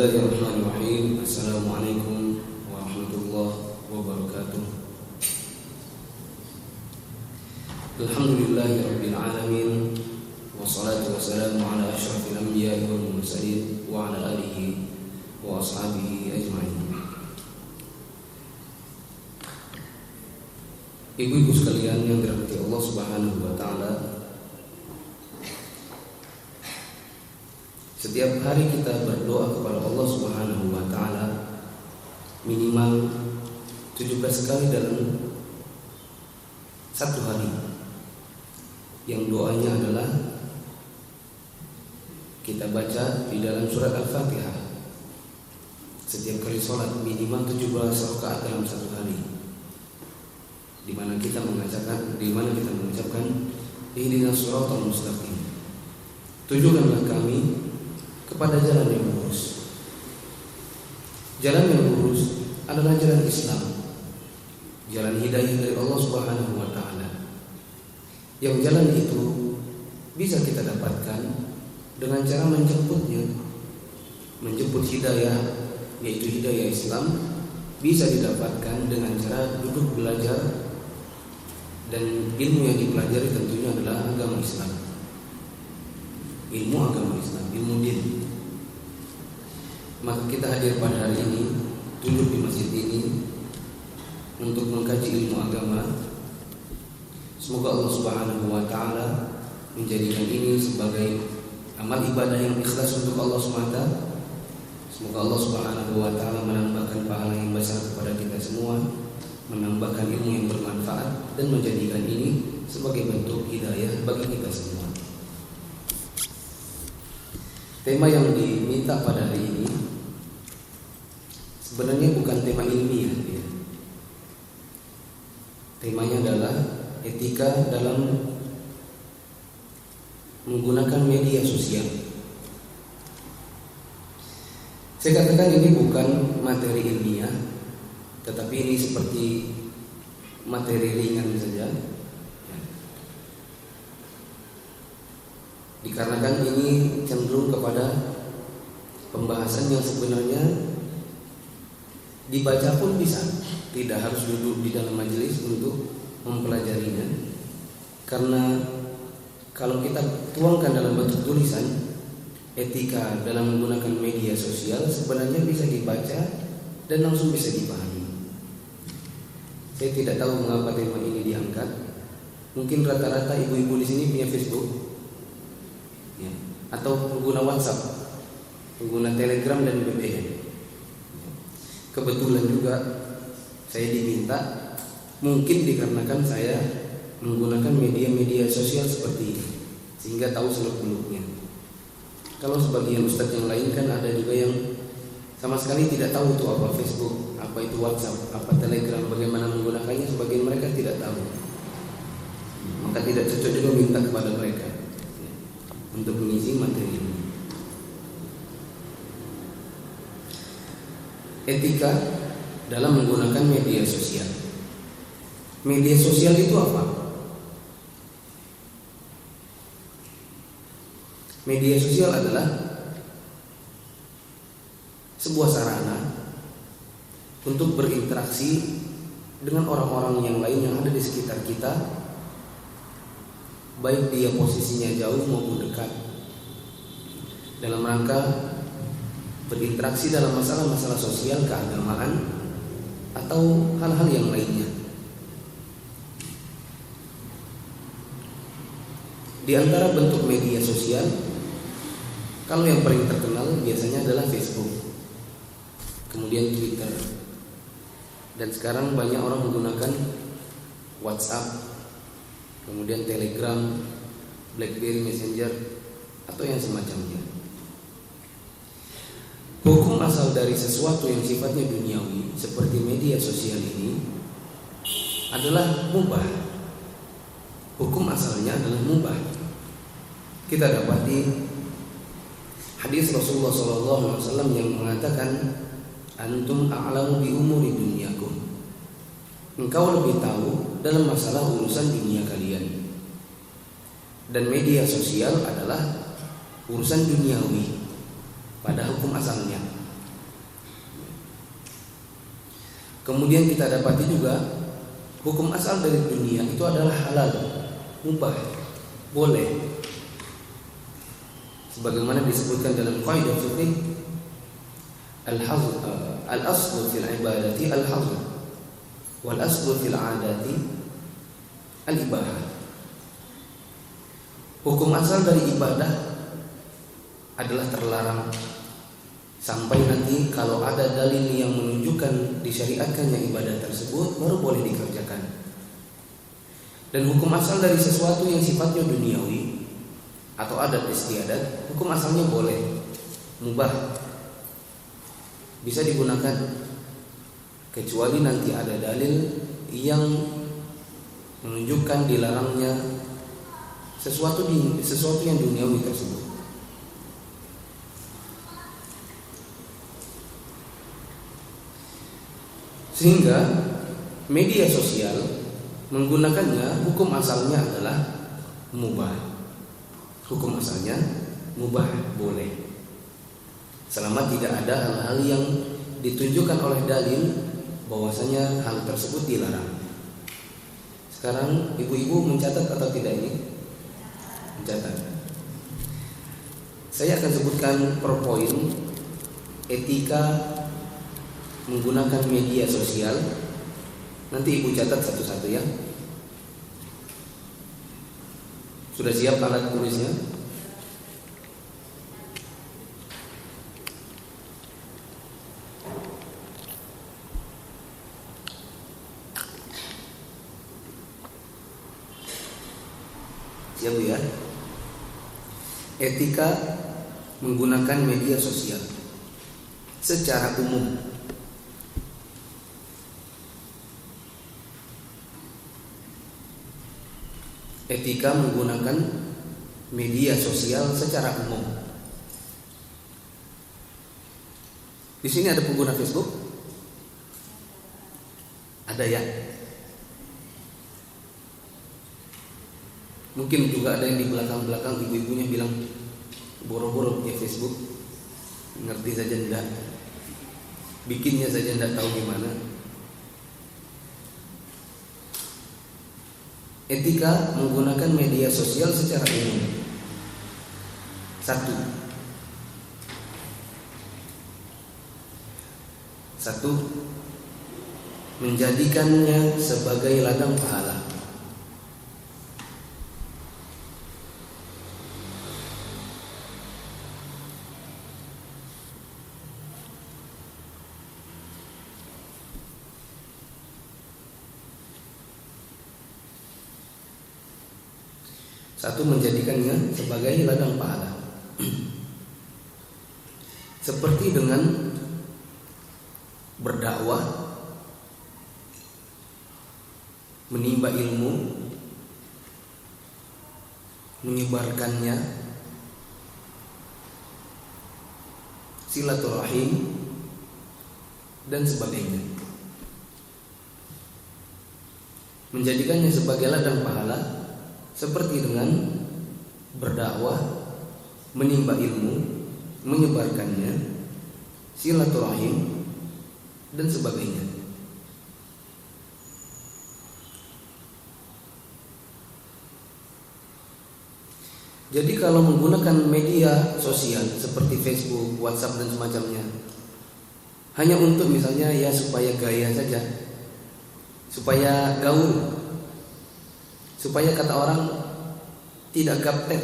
Bismillahirrahmanirrahim. Assalamualaikum warahmatullahi wabarakatuh. Alhamdulillahirabbil alamin. Wassalatu wassalamu ala asyrafil anbiya'i wal mursalin wa ala alihi wa ashabihi ajma'in. Ibu-ibu sekalian yang dirahmati Allah Subhanahu wa taala, setiap hari kita berdoa kepada Allah Subhanahu wa taala minimal 17 kali dalam satu hari. Yang doanya adalah kita baca di dalam surat Al-Fatihah. Setiap kali sholat minimal 17 rakaat dalam satu hari, di mana kita mengucapkan ihdinas shiratal mustaqim. Tunjukkanlah kami kepada jalan yang lurus. Jalan yang lurus adalah jalan Islam, jalan hidayah dari Allah Subhanahu wa taala. Yang jalan itu bisa kita dapatkan dengan cara menjemputnya. Menjemput hidayah, yaitu hidayah Islam, bisa didapatkan dengan cara duduk belajar, dan ilmu yang dipelajari tentunya adalah agama Islam. Ilmu agama Islam, ilmu din. Maka kita hadir pada hari ini, duduk di masjid ini untuk mengkaji ilmu agama. Semoga Allah Subhanahu wa taala menjadikan ini sebagai amal ibadah yang ikhlas untuk Allah SWT. Semoga Allah Subhanahu wa taala menambahkan pahala yang besar kepada kita semua, menambahkan ilmu yang bermanfaat, dan menjadikan ini sebagai bentuk hidayah bagi kita semua. Tema yang diminta pada hari ini sebenarnya bukan tema ilmiah ya. Temanya adalah etika dalam menggunakan media sosial. Saya katakan ini bukan materi ilmiah, tetapi ini seperti materi ringan saja. Dikarenakan ini cenderung kepada pembahasan yang sebenarnya dibaca pun bisa, tidak harus duduk di dalam majelis untuk mempelajarinya. Karena kalau kita tuangkan dalam bentuk tulisan, etika dalam menggunakan media sosial sebenarnya bisa dibaca dan langsung bisa dipahami. Saya tidak tahu mengapa tema ini diangkat. Mungkin rata-rata ibu-ibu di sini punya Facebook, ya, atau pengguna WhatsApp, pengguna Telegram dan BBM. Kebetulan juga saya diminta, mungkin dikarenakan saya menggunakan media-media sosial seperti ini, sehingga tahu seluk-beluknya. Kalau sebagian ustadz yang lain kan ada juga yang sama sekali tidak tahu itu apa Facebook, apa itu WhatsApp, apa Telegram, bagaimana menggunakannya, sebagian mereka tidak tahu. Maka tidak cocok juga minta kepada mereka untuk mengisi materi ini. Etika dalam menggunakan media sosial. Media sosial itu apa? Media sosial adalah sebuah sarana untuk berinteraksi dengan orang-orang yang lain yang ada di sekitar kita, baik dia posisinya jauh maupun dekat, dalam rangka berinteraksi dalam masalah-masalah sosial, keagamaan, atau hal-hal yang lainnya. Di antara bentuk media sosial, kalau yang paling terkenal biasanya adalah Facebook, kemudian Twitter, dan sekarang banyak orang menggunakan WhatsApp, kemudian Telegram, BlackBerry Messenger, atau yang semacamnya. Hukum asal dari sesuatu yang sifatnya duniawi seperti media sosial ini adalah mubah. Hukum asalnya adalah mubah. Kita dapati hadis Rasulullah SAW yang mengatakan, antum a'lamu bi umuri dunyakum. Engkau lebih tahu dalam masalah urusan dunia kalian. Dan media sosial adalah urusan duniawi pada hukum asalnya. Kemudian kita dapati juga hukum asal dari dunia itu adalah halal, mubah, boleh. Sebagaimana disebutkan dalam kaidah fikih, al-aslu fil ibadati al-hazr wal aslu fil 'adati al-ibahah. Hukum asal dari ibadah adalah terlarang sampai nanti kalau ada dalil yang menunjukkan disyariatkannya ibadah tersebut baru boleh dikerjakan. Dan hukum asal dari sesuatu yang sifatnya duniawi atau adat istiadat, hukum asalnya boleh, mubah, bisa digunakan, kecuali nanti ada dalil yang menunjukkan dilarangnya sesuatu yang duniawi tersebut. Sehingga media sosial menggunakannya, hukum asalnya adalah mubah. Hukum asalnya mubah, boleh, selama tidak ada hal-hal yang ditunjukkan oleh dalil bahwasanya hal tersebut dilarang. Sekarang ibu-ibu mencatat atau tidak ini? Mencatat. Saya akan sebutkan per poin etika menggunakan media sosial. Nanti ibu catat satu-satu ya. Sudah siap alat tulisnya? Siap ya? Etika menggunakan media sosial secara umum. Etika menggunakan media sosial secara umum. Di sini ada pengguna Facebook? Ada ya? Mungkin juga ada yang di belakang-belakang ibu-ibunya bilang boro-boro punya Facebook, ngerti saja enggak, bikinnya saja enggak tahu gimana. Etika menggunakan media sosial secara umum. Satu, menjadikannya sebagai ladang pahala. Satu, menjadikannya sebagai ladang pahala. Seperti dengan berdakwah, menimba ilmu, menyebarkannya, silaturahim, dan sebagainya. Menjadikannya sebagai ladang pahala seperti dengan berdakwah, menimba ilmu, menyebarkannya, silaturahim, dan sebagainya. Jadi kalau menggunakan media sosial seperti Facebook, WhatsApp dan semacamnya hanya untuk misalnya ya supaya gaya saja, supaya gaul, supaya kata orang tidak gaptek,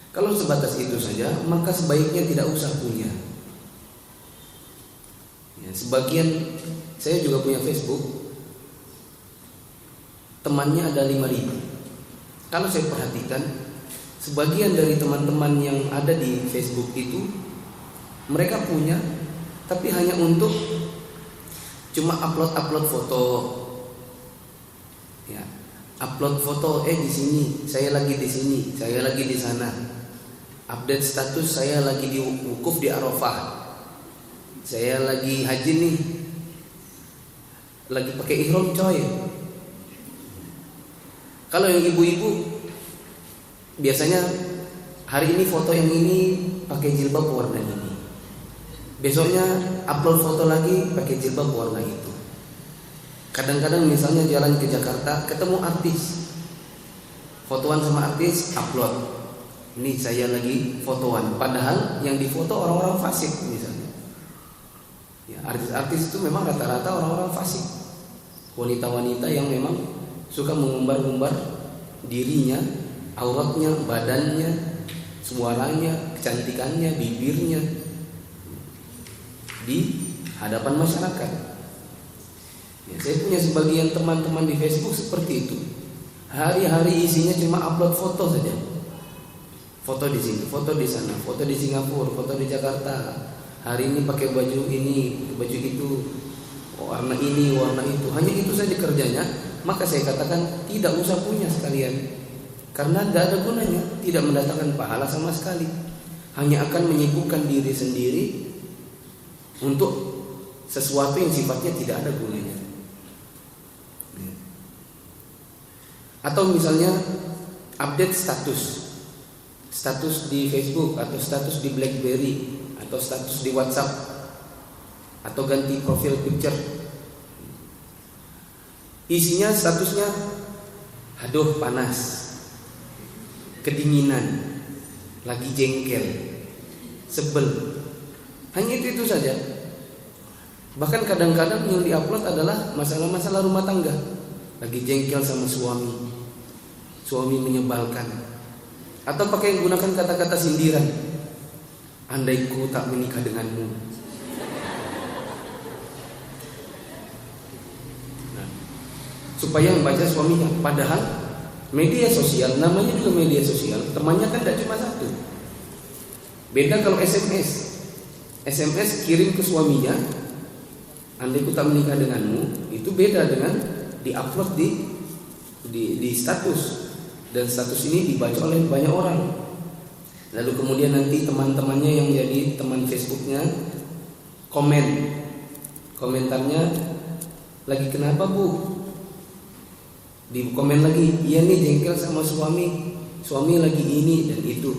kalau sebatas itu saja maka sebaiknya tidak usah punya. Ya, sebagian, saya juga punya Facebook, temannya ada 5.000. Kalau saya perhatikan, sebagian dari teman-teman yang ada di Facebook itu mereka punya, tapi hanya untuk cuma upload foto. Ya, upload foto, di sini, saya lagi di sini, saya lagi di sana. Update status, saya lagi di wukuf di Arafah. Saya lagi haji nih. Lagi pakai ihram coy. Kalau yang ibu-ibu biasanya hari ini foto yang ini pakai jilbab warna ini. besoknya upload foto lagi pakai jilbab warna itu. Kadang-kadang misalnya jalan ke Jakarta ketemu artis, fotoan sama artis, upload. Ini saya lagi fotoan, padahal yang difoto orang-orang fasik misalnya. Ya, artis-artis itu memang rata-rata orang-orang fasik, wanita-wanita yang memang suka mengumbar-umbar dirinya, auratnya, badannya, suaranya, kecantikannya, bibirnya di hadapan masyarakat. Ya, saya punya sebagian teman-teman di Facebook seperti itu. Hari-hari isinya cuma upload foto saja. Foto di sini, foto di sana, foto di Singapura, foto di Jakarta. Hari ini pakai baju ini, baju itu, warna ini, warna itu. Hanya itu saja kerjanya. Maka saya katakan tidak usah punya sekalian. Karena tidak ada gunanya, tidak mendatangkan pahala sama sekali. Hanya akan menyibukkan diri sendiri untuk sesuatu yang sifatnya tidak ada gunanya. Atau misalnya update status di Facebook, atau status di BlackBerry, atau status di WhatsApp, atau ganti profil picture. Isinya statusnya, aduh panas, kedinginan, lagi jengkel, sebel. Hanya itu saja. Bahkan kadang-kadang yang diupload adalah masalah-masalah rumah tangga. Lagi jengkel sama suami menyebalkan. Atau pakai gunakan kata-kata sindiran. Andai ku tak menikah denganmu. Nah, supaya membaca suaminya. Padahal media sosial, namanya juga media sosial, temannya kan tidak cuma satu. Beda kalau SMS kirim ke suaminya, andai ku tak menikah denganmu, itu beda dengan diupload di status. Dan status ini dibaca oleh banyak orang. Lalu kemudian nanti teman-temannya yang jadi teman Facebooknya komentarnya, lagi kenapa bu? Di komen lagi, iya nih jengkel sama suami lagi ini dan itu.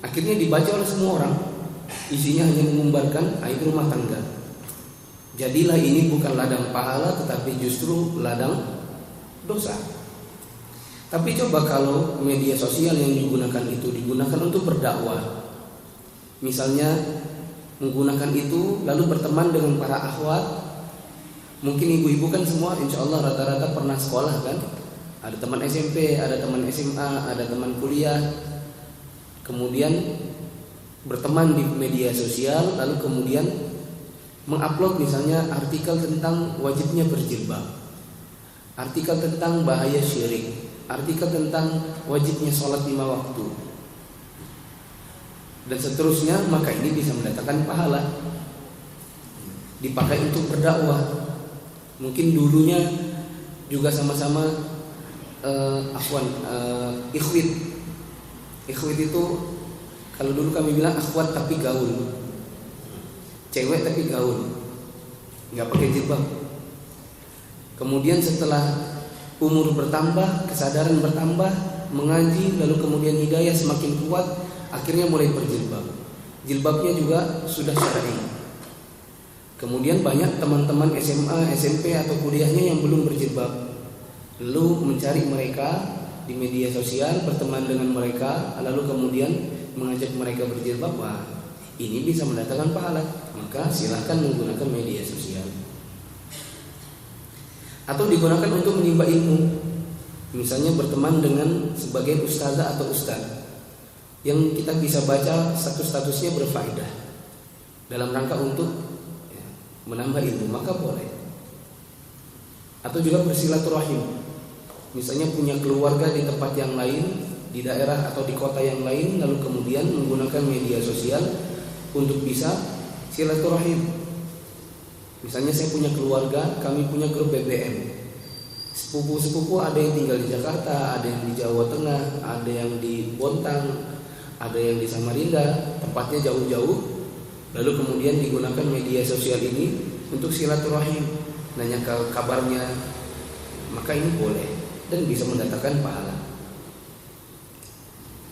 Akhirnya dibaca oleh semua orang. Isinya hanya mengumbarkan aib rumah tangga. Jadilah ini bukan ladang pahala, tetapi justru ladang dosa. Tapi coba kalau media sosial yang digunakan itu digunakan untuk berdakwah. Misalnya menggunakan itu lalu berteman dengan para akhwat. Mungkin ibu-ibu kan semua insya Allah rata-rata pernah sekolah kan. Ada teman SMP, ada teman SMA, ada teman kuliah. Kemudian berteman di media sosial, lalu kemudian mengupload misalnya artikel tentang wajibnya berjilbab, artikel tentang bahaya syirik, artikel tentang wajibnya sholat 5 waktu, dan seterusnya. Maka ini bisa mendatangkan pahala, dipakai untuk berdakwah. Mungkin dulunya juga sama-sama ikhwit itu, kalau dulu kami bilang akhwat tapi gaul, cewek tapi gaul, nggak pakai jilbab. Kemudian setelah umur bertambah, kesadaran bertambah, mengaji, lalu kemudian hidayah semakin kuat, akhirnya mulai berjilbab. Jilbabnya juga sudah syar'i. Kemudian banyak teman-teman SMA, SMP atau kuliahnya yang belum berjilbab, lalu mencari mereka di media sosial, berteman dengan mereka, lalu kemudian mengajak mereka berjilbab. Wah, ini bisa mendatangkan pahala, maka silahkan menggunakan media sosial. Atau digunakan untuk menimba ilmu. Misalnya berteman dengan sebagai ustazah atau ustaz yang kita bisa baca status-statusnya berfaedah dalam rangka untuk menambah ilmu, maka boleh. Atau juga bersilaturahim. Misalnya punya keluarga di tempat yang lain, di daerah atau di kota yang lain, lalu kemudian menggunakan media sosial untuk bisa silaturahim. Misalnya saya punya keluarga, kami punya grup BBM. Sepupu-sepupu ada yang tinggal di Jakarta, ada yang di Jawa Tengah, ada yang di Bontang, ada yang di Samarinda, tempatnya jauh-jauh. Lalu kemudian digunakan media sosial ini untuk silaturahim, nanya kabarnya. Maka ini boleh dan bisa mendatangkan pahala.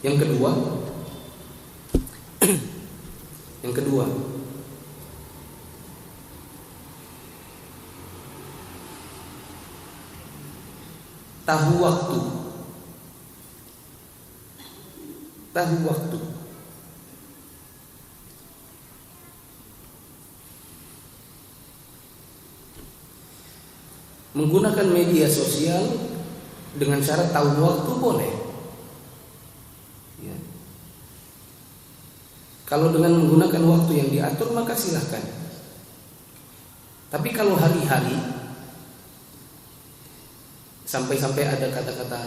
Yang kedua, tahu waktu. Tahu waktu. Menggunakan media sosial dengan syarat tahu waktu boleh. Ya. Kalau dengan menggunakan waktu yang diatur maka silahkan. Tapi kalau hari-hari sampai-sampai ada kata-kata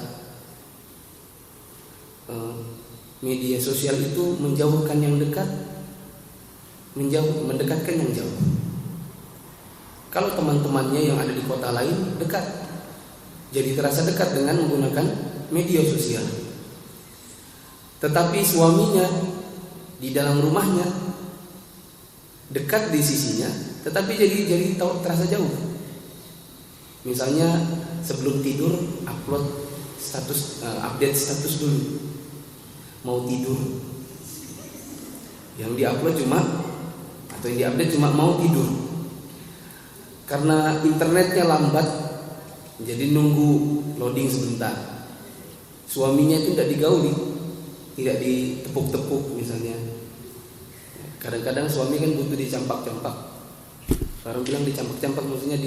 media sosial itu menjauhkan yang dekat, mendekatkan yang jauh. Kalau teman-temannya yang ada di kota lain dekat, jadi terasa dekat dengan menggunakan media sosial. Tetapi suaminya di dalam rumahnya dekat di sisinya, tetapi jadi terasa jauh. Misalnya sebelum tidur upload status, update status dulu, mau tidur. Yang diupload yang diupdate cuma mau tidur. Karena internetnya lambat, jadi nunggu loading sebentar. Suaminya itu tidak digauli, tidak ditepuk-tepuk misalnya. Kadang-kadang suami kan butuh dicampak-campak. Orang bilang dicampak-campak maksudnya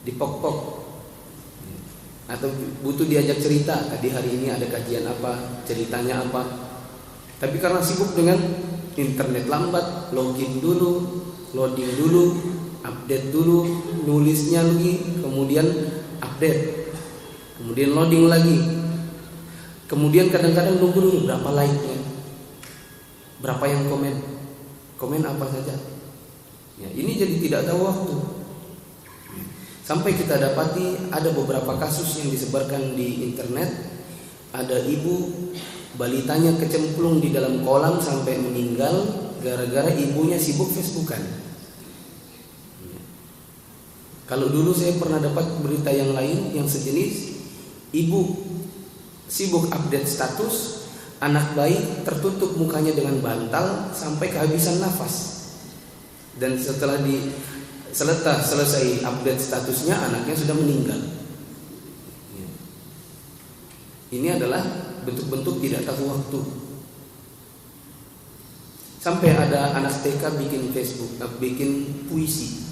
dipok-pok. Atau butuh diajak cerita, tadi hari ini ada kajian apa, ceritanya apa. Tapi karena sibuk dengan internet lambat, login dulu, loading dulu, update dulu, nulisnya lagi, kemudian update, kemudian loading lagi, kemudian kadang-kadang nunggu dulu berapa like-nya, berapa yang komen apa saja. Ya, ini jadi tidak tahu waktu. Sampai kita dapati ada beberapa kasus yang disebarkan di internet, ada ibu balitanya kecemplung di dalam kolam sampai meninggal gara-gara ibunya sibuk Facebookan. Kalau dulu saya pernah dapat berita yang lain yang sejenis, ibu sibuk update status, anak bayi tertutup mukanya dengan bantal sampai kehabisan nafas. Dan setelah selesai update statusnya, anaknya sudah meninggal. Ini adalah bentuk-bentuk tidak tahu waktu. Sampai ada anak TK bikin Facebook, bikin puisi.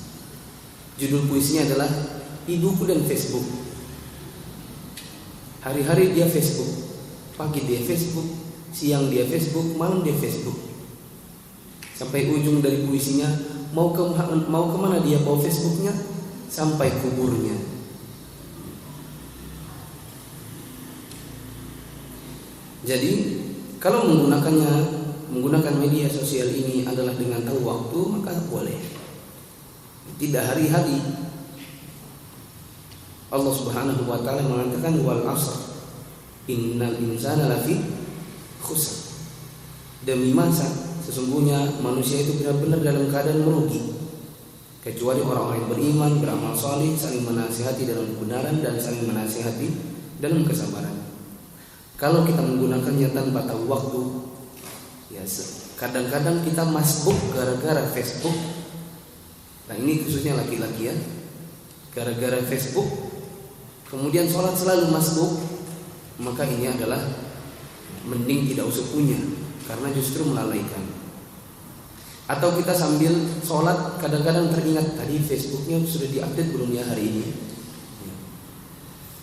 Judul puisinya adalah Ibuku dan Facebook. Hari-hari dia Facebook, pagi dia Facebook, siang dia Facebook, malam dia Facebook. Sampai ujung dari puisinya, mau kemana dia bawa Facebooknya? Sampai kuburnya. Jadi kalau menggunakan media sosial ini adalah dengan tahu waktu, maka boleh. Tidak hari-hari. Allah Subhanahu wa taala mengatakan wal 'asr innal insana lafi khusr. Demi masa sesungguhnya manusia itu benar-benar dalam keadaan merugi, kecuali orang-orang yang beriman, beramal saleh, saling menasihati dalam kebenaran dan saling menasihati dalam kesabaran. Kalau kita menggunakannya tanpa tahu waktu, ya kadang-kadang kita masbuk gara-gara Facebook. Nah ini khususnya laki-laki ya, gara-gara Facebook, kemudian sholat selalu masbuk, maka ini adalah mending tidak usah punya, karena justru melalaikan. Atau kita sambil sholat kadang-kadang teringat, tadi Facebooknya sudah diupdate belum ya hari ini.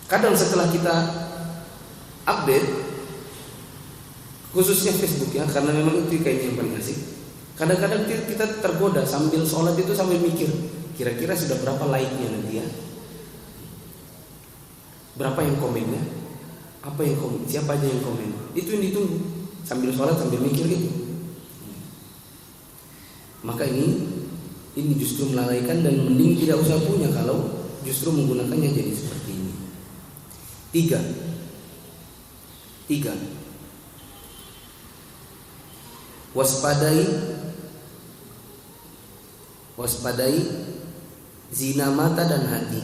Kadang setelah kita update, khususnya Facebook ya, karena memang itu kayaknya yang paling asik. Kadang-kadang kita tergoda sambil sholat itu sambil mikir, kira-kira sudah berapa like-nya nanti ya, berapa yang komennya, apa yang komen, siapa aja yang komen. Itu yang ditunggu sambil sholat sambil mikir gitu. Maka ini justru melalaikan dan mending tidak usah punya kalau justru menggunakannya jadi seperti ini. Tiga. Waspadai zina mata dan hati.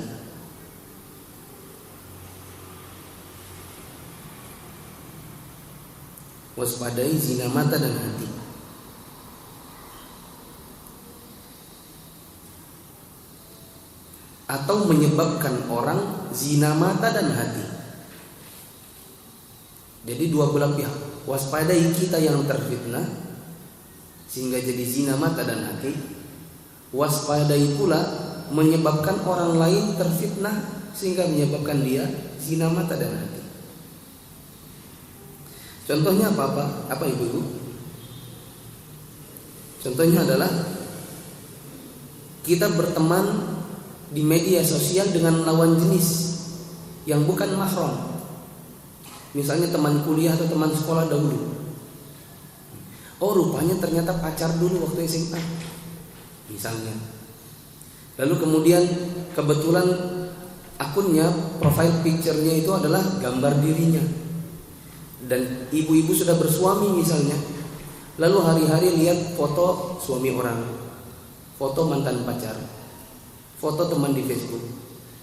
Waspadai zina mata dan hati. atau menyebabkan orang zina mata dan hati. Jadi dua belah pihak. Waspadai kita yang terfitnah sehingga jadi zina mata dan hati. Waspadai pula menyebabkan orang lain terfitnah sehingga menyebabkan dia zina mata dan hati. Contohnya apa ibu-ibu? Contohnya adalah kita berteman di media sosial dengan lawan jenis yang bukan mahram. Misalnya teman kuliah atau teman sekolah dahulu. Oh, rupanya ternyata pacar dulu waktu SMA. Misalnya. Lalu kemudian kebetulan akunnya, profile picture-nya itu adalah gambar dirinya. Dan ibu-ibu sudah bersuami misalnya. Lalu hari-hari lihat foto suami orang, foto mantan pacar, foto teman di Facebook.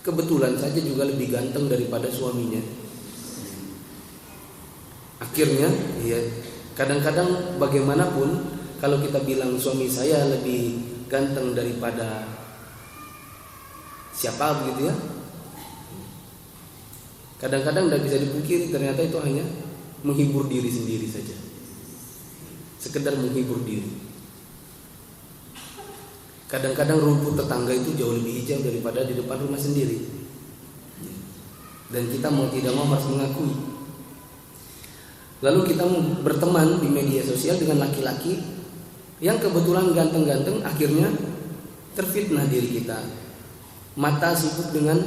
Kebetulan saja juga lebih ganteng daripada suaminya. Akhirnya, ya, kadang-kadang bagaimanapun kalau kita bilang suami saya lebih ganteng daripada siapa begitu ya, kadang-kadang tidak bisa dipungkiri ternyata itu hanya menghibur diri sendiri saja, sekedar menghibur diri. Kadang-kadang rumput tetangga itu jauh lebih hijau daripada di depan rumah sendiri, dan kita mau tidak mau harus mengakui. Lalu kita berteman di media sosial dengan laki-laki yang kebetulan ganteng-ganteng, akhirnya terfitnah diri kita. Mata sibuk dengan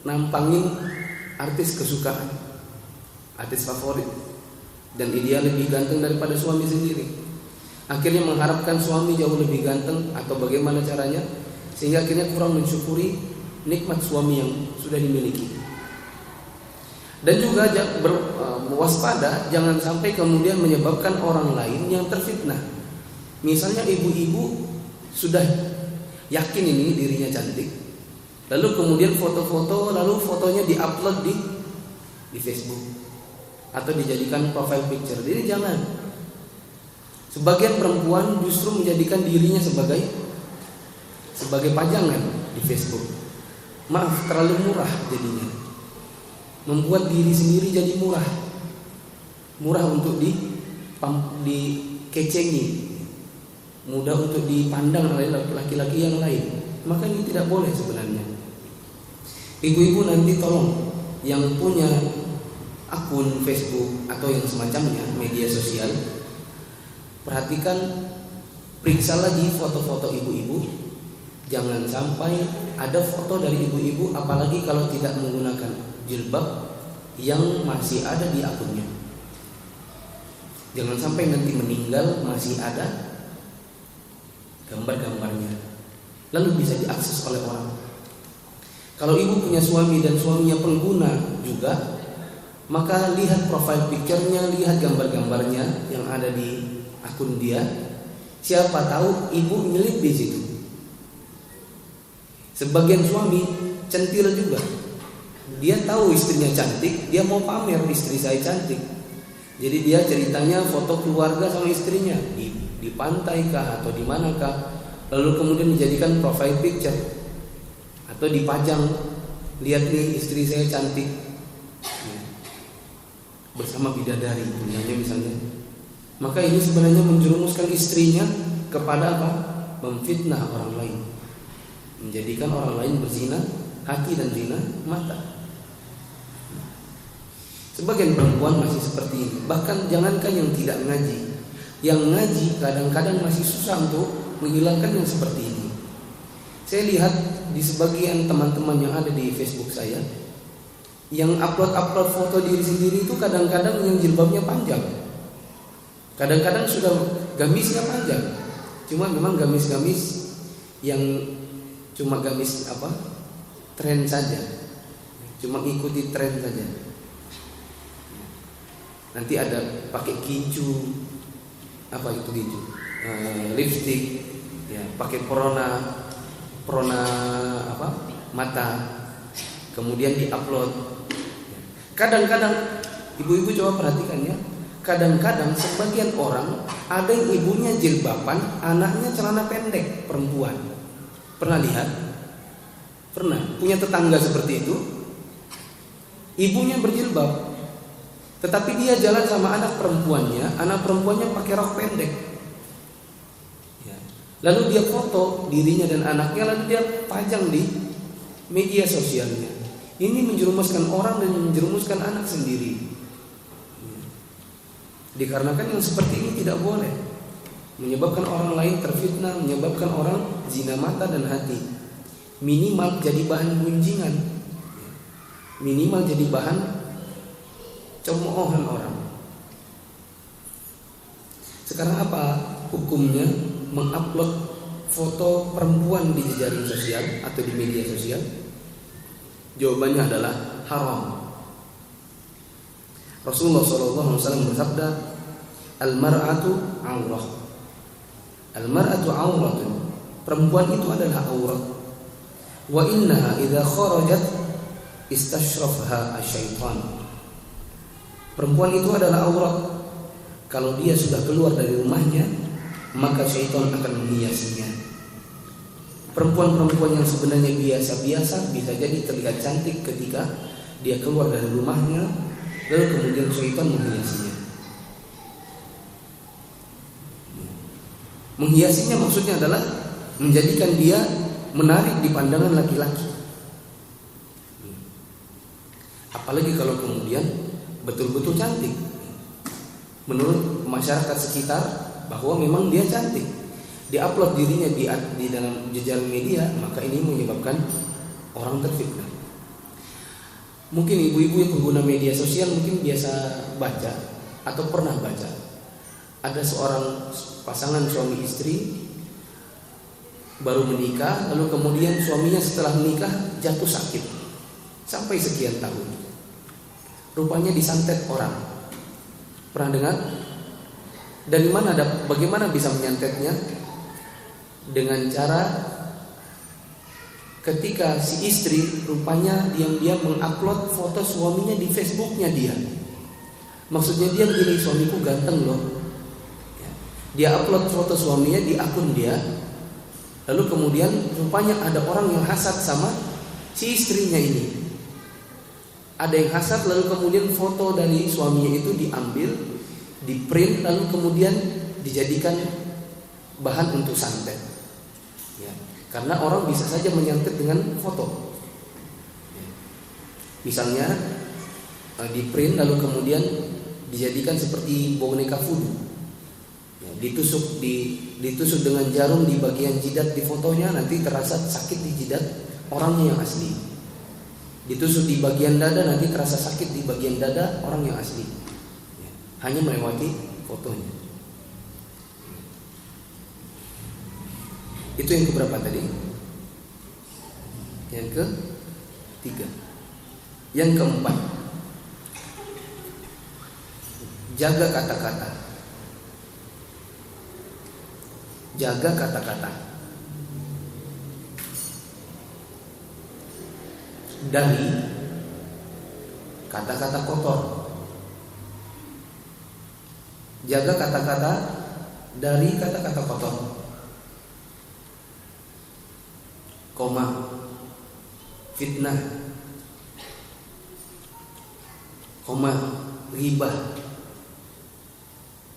nampangin artis kesukaan, artis favorit, dan dia lebih ganteng daripada suami sendiri. Akhirnya mengharapkan suami jauh lebih ganteng atau bagaimana caranya, sehingga akhirnya kurang mensyukuri nikmat suami yang sudah dimiliki. Dan juga waspada jangan sampai kemudian menyebabkan orang lain yang terfitnah. Misalnya ibu-ibu sudah yakin ini dirinya cantik, lalu kemudian foto-foto, lalu fotonya diupload di Facebook atau dijadikan profile picture. Jadi jangan. Sebagian perempuan justru menjadikan dirinya sebagai pajangan di Facebook. Maaf, terlalu murah jadinya. Membuat diri sendiri jadi murah untuk dikecengi, mudah untuk dipandang oleh laki-laki yang lain. Maka ini tidak boleh sebenarnya. Ibu-ibu nanti tolong yang punya akun Facebook atau yang semacamnya, media sosial, perhatikan, periksa lagi foto-foto ibu-ibu. Jangan sampai ada foto dari ibu-ibu, apalagi kalau tidak menggunakan jilbab, yang masih ada di akunnya. Jangan sampai nanti meninggal masih ada gambar-gambarnya, lalu bisa diakses oleh orang. Kalau ibu punya suami dan suaminya pengguna juga, maka lihat profile picture-nya, lihat gambar-gambarnya yang ada di akun dia. Siapa tahu ibu milik di situ. Sebagian suami centil juga. Dia tahu istrinya cantik, dia mau pamer istri saya cantik. Jadi dia ceritanya foto keluarga sama istrinya di pantai kah atau di manakah, lalu kemudian dijadikan profile picture atau dipajang, lihat nih istri saya cantik bersama bidadari punyanya misalnya. Maka ini sebenarnya menjerumuskan istrinya kepada apa? Memfitnah orang lain, menjadikan orang lain berzina hati dan zina mata. Sebagian perempuan masih seperti ini. Bahkan jangankan yang tidak ngaji, yang ngaji kadang-kadang masih susah untuk menghilangkan yang seperti ini. Saya lihat di sebagian teman-teman yang ada di Facebook saya, yang upload foto diri sendiri itu kadang-kadang yang jilbabnya panjang, kadang-kadang sudah gamisnya panjang. Cuma memang gamis-gamis yang cuma gamis tren saja, cuma ikuti tren saja. Nanti ada pakai gincu, lipstick, ya, pakai prona mata, kemudian diupload. Kadang-kadang ibu-ibu coba perhatikan ya, kadang-kadang sebagian orang ada yang ibunya jilbaban, anaknya celana pendek perempuan. Pernah lihat? Pernah punya tetangga seperti itu, ibunya berjilbab, tetapi dia jalan sama anak perempuannya pakai rok pendek. Ya. Lalu dia foto dirinya dan anaknya, lalu dia pajang di media sosialnya. Ini menjerumuskan orang dan menjerumuskan anak sendiri. Ya. Dikarenakan yang seperti ini tidak boleh, menyebabkan orang lain terfitnah, menyebabkan orang zina mata dan hati. Minimal jadi bahan gunjingan, minimal jadi bahan cemoohan orang. Sekarang apa hukumnya mengupload foto perempuan di jejaring sosial atau di media sosial? Jawabannya adalah haram. Rasulullah SAW bersabda, al-mar'atu aurah. Al-mar'atu auratun. Perempuan itu adalah aurat. Wa innaha idza kharajat istashrafaha asyaitan. Perempuan itu adalah aurat. Kalau dia sudah keluar dari rumahnya, maka syaitan akan menghiasinya. Perempuan-perempuan yang sebenarnya biasa-biasa bisa jadi terlihat cantik ketika dia keluar dari rumahnya, lalu kemudian syaitan menghiasinya. Menghiasinya maksudnya adalah menjadikan dia menarik di pandangan laki-laki. Apalagi kalau kemudian betul-betul cantik, menurut masyarakat sekitar bahwa memang dia cantik, diupload dirinya di dalam jejaring media, maka ini menyebabkan orang terfitnah. Mungkin ibu-ibu yang pengguna media sosial mungkin biasa baca atau pernah baca, ada seorang pasangan suami istri baru menikah, lalu kemudian suaminya setelah menikah jatuh sakit sampai sekian tahun. Rupanya disantet orang. Pernah dengar? Dari mana bagaimana bisa menyantetnya? Dengan cara ketika si istri rupanya diam-diam mengupload foto suaminya di Facebooknya dia. Maksudnya dia begini, suamiku ganteng loh. Dia upload foto suaminya di akun dia. Lalu kemudian rupanya ada orang yang hasad sama si istrinya ini. Ada yang hasad, lalu kemudian foto dari suaminya itu diambil, di-print, lalu kemudian dijadikan bahan untuk santet. Ya, karena orang bisa saja menyantet dengan foto. Ya. Misalnya di-print lalu kemudian dijadikan seperti boneka voodoo. Ya, ditusuk dengan jarum di bagian jidat di fotonya, nanti terasa sakit di jidat orangnya yang asli. Ditusuk di bagian dada, nanti terasa sakit di bagian dada orang yang asli. Ya, hanya melewati fotonya. Itu yang keberapa tadi? Yang ketiga. Yang keempat, jaga kata-kata. Jaga kata-kata dari kata-kata kotor. Jaga kata-kata dari kata-kata kotor. Koma, fitnah, koma, ghibah.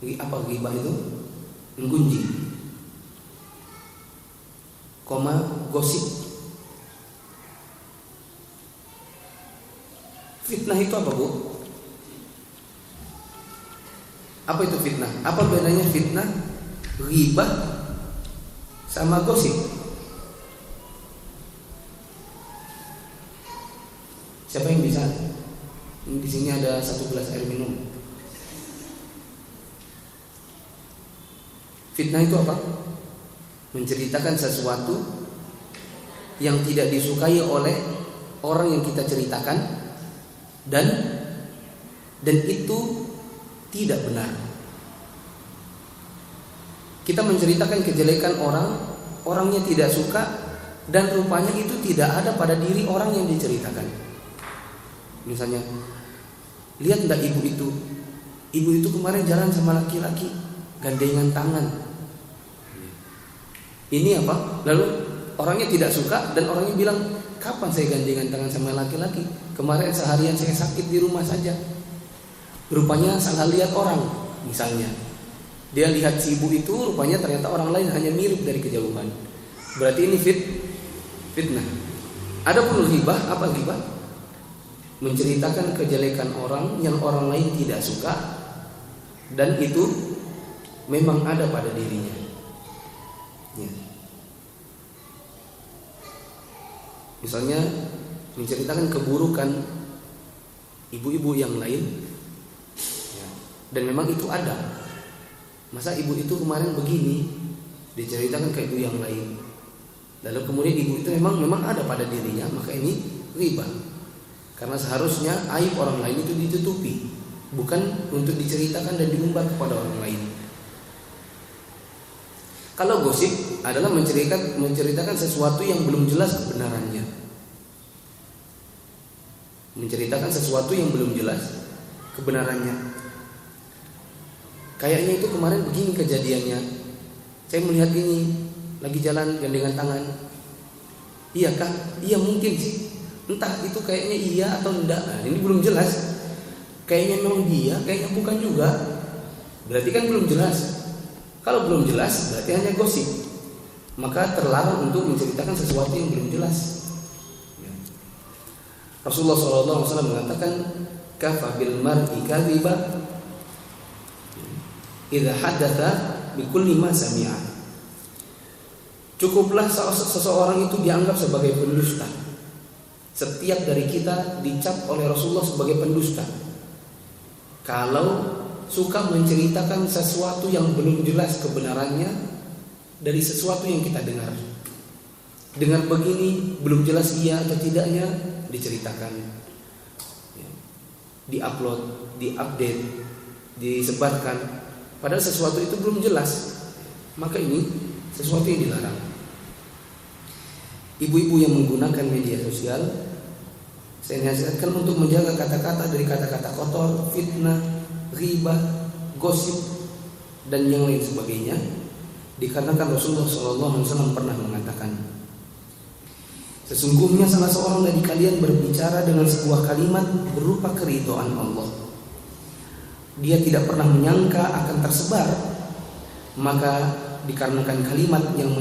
Apa ghibah itu? Menggunjing. Koma, gosip. Fitnah itu apa, Bu? Apa itu fitnah? Apa bedanya fitnah, ghibah sama gosip? Siapa yang bisa? Di sini ada 1 gelas air minum. Fitnah itu apa? Menceritakan sesuatu yang tidak disukai oleh orang yang kita ceritakan, dan itu tidak benar. Kita menceritakan kejelekan orang, orangnya tidak suka, dan rupanya itu tidak ada pada diri orang yang diceritakan. Misalnya, lihat enggak ibu itu? Ibu itu kemarin jalan sama laki-laki, gandengan tangan. Ini apa? Lalu orangnya tidak suka dan orangnya bilang, kapan saya gandengan tangan sama laki-laki? Kemarin seharian saya sakit di rumah saja. Rupanya salah lihat orang, misalnya. Dia lihat si ibu itu, rupanya ternyata orang lain hanya mirip dari kejauhan. Berarti ini fitnah. Adapun ghibah, apa ghibah? Menceritakan kejelekan orang yang orang lain tidak suka, dan itu memang ada pada dirinya. Ya. Misalnya menceritakan keburukan ibu-ibu yang lain, ya, dan memang itu ada. Masa ibu itu kemarin begini, diceritakan ke ibu yang lain, lalu kemudian ibu itu memang ada pada dirinya, maka ini ghibah. Karena seharusnya aib orang lain itu ditutupi, bukan untuk diceritakan dan diumbar kepada orang lain. Kalau gosip adalah menceritakan sesuatu yang belum jelas kebenarannya. Menceritakan sesuatu yang belum jelas kebenarannya. Kayaknya itu kemarin begini kejadiannya. Saya melihat ini lagi jalan gandengan tangan. Iya kah? Iya mungkin sih. Entah itu kayaknya iya atau enggak. Nah, ini belum jelas. Kayaknya memang dia, kayaknya bukan juga. Berarti kan belum jelas. Kalau belum jelas berarti hanya gosip. Maka terlarang untuk menceritakan sesuatu yang belum jelas. Rasulullah SAW mengatakan, kafa bil mar'i kadhiba idza haddatsa bi kulli ma sami'a. Cukuplah seseorang itu dianggap sebagai pendusta. Setiap dari kita dicap oleh Rasulullah sebagai pendusta kalau suka menceritakan sesuatu yang belum jelas kebenarannya dari sesuatu yang kita dengar. Dengar begini belum jelas iya atau tidaknya, diceritakan, diupload, diupdate, disebarkan, padahal sesuatu itu belum jelas. Maka ini sesuatu yang dilarang. Ibu-ibu yang menggunakan media sosial, saya nasihatkan untuk menjaga kata-kata dari kata-kata kotor, fitnah, ghibah, gosip, dan yang lain sebagainya. Dikarenakan Rasulullah SAW pernah mengatakan, sesungguhnya salah seorang dari kalian berbicara dengan sebuah kalimat berupa keridhaan Allah. Dia tidak pernah menyangka akan tersebar, maka dikarenakan kalimat yang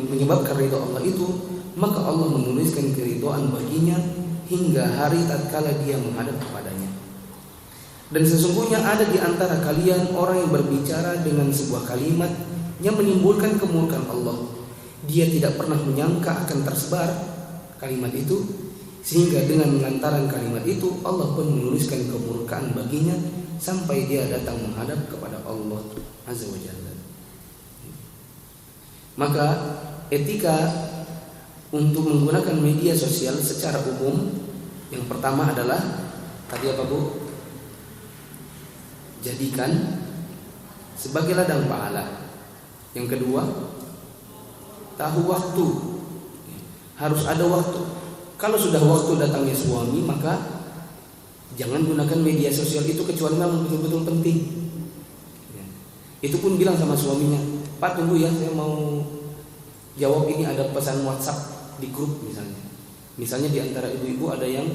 menyebabkan ridha Allah itu, maka Allah menuliskan keridhaan baginya hingga hari tatkala dia menghadap kepadanya. Dan sesungguhnya ada di antara kalian orang yang berbicara dengan sebuah kalimat yang menimbulkan kemurkaan Allah. Dia tidak pernah menyangka akan tersebar kalimat itu, sehingga dengan lantaran kalimat itu Allah pun menuliskan kemurkaan baginya sampai dia datang menghadap kepada Allah Azza wa Jalla. Maka etika untuk menggunakan media sosial secara umum, yang pertama adalah tadi apa Bu? Jadikan sebagai ladang pahala. Yang kedua, tahu waktu. Harus ada waktu. Kalau sudah waktu datangnya suami, maka jangan gunakan media sosial itu kecuali memang betul-betul penting. Itu pun bilang sama suaminya, Pak tunggu ya, saya mau jawab ini, ada pesan WhatsApp di grup misalnya. Misalnya di antara ibu-ibu ada yang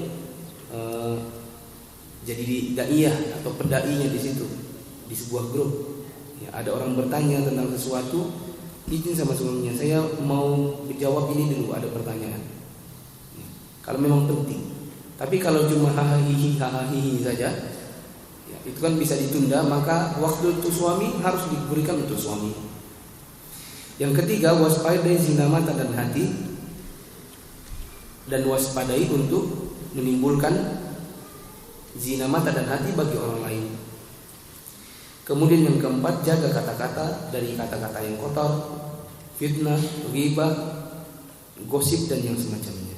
jadi daiyah atau pendainya di situ, di sebuah grup. Ya, ada orang bertanya tentang sesuatu, izin sama suaminya, saya mau jawab ini dulu, ada pertanyaan. Ya, kalau memang penting. Tapi kalau cuma hahaha saja, ya, itu kan bisa ditunda. Maka waktu untuk suami harus diberikan untuk suami. Yang ketiga, waspadai zina mata dan hati, dan waspadai untuk menimbulkan zina mata dan hati bagi orang lain. Kemudian yang keempat, jaga kata-kata dari kata-kata yang kotor, fitnah, ghibah, gosip dan yang semacamnya.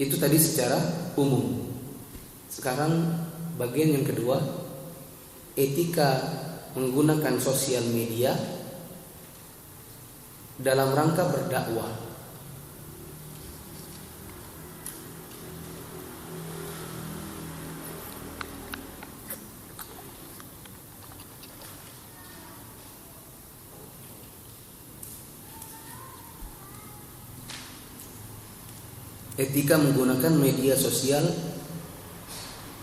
Itu tadi secara umum. Sekarang bagian yang kedua, etika menggunakan sosial media dalam rangka berdakwah. etika menggunakan media sosial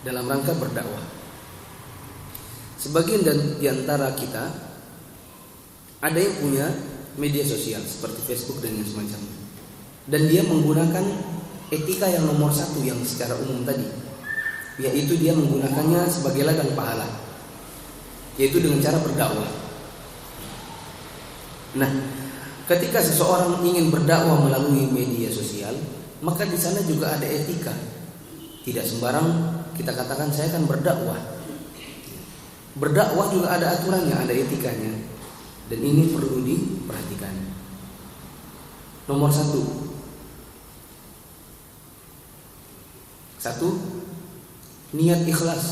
dalam rangka berdakwah. Sebagian di antara kita ada yang punya media sosial seperti Facebook dan yang semacamnya, dan dia menggunakan etika yang nomor satu yang secara umum tadi, yaitu dia menggunakannya sebagai ladang pahala, yaitu dengan cara berdakwah. Nah, ketika seseorang ingin berdakwah melalui media sosial, maka di sana juga ada etika. Tidak sembarang kita katakan saya akan berdakwah. Berdakwah juga ada aturannya, ada etikanya, dan ini perlu diperhatikan. Nomor satu, niat ikhlas.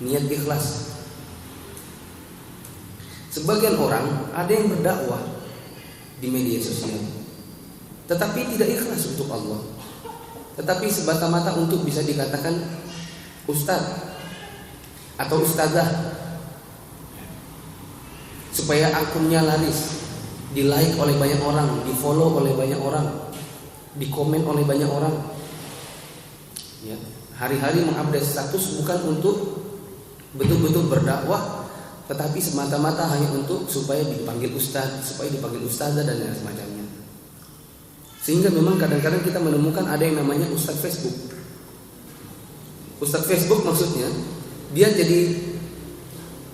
Niat ikhlas. Sebagian orang ada yang berdakwah di media sosial, tetapi tidak ikhlas untuk Allah, tetapi semata-mata untuk bisa dikatakan ustaz atau ustazah, supaya akunnya laris, di like oleh banyak orang, di follow oleh banyak orang, di komen oleh banyak orang. Ya, hari-hari mengupdate status bukan untuk betul-betul berdakwah, tetapi semata-mata hanya untuk supaya dipanggil ustaz, supaya dipanggil ustazah dan yang semacamnya. Sehingga memang kadang-kadang kita menemukan ada yang namanya ustaz Facebook. Ustaz Facebook maksudnya dia jadi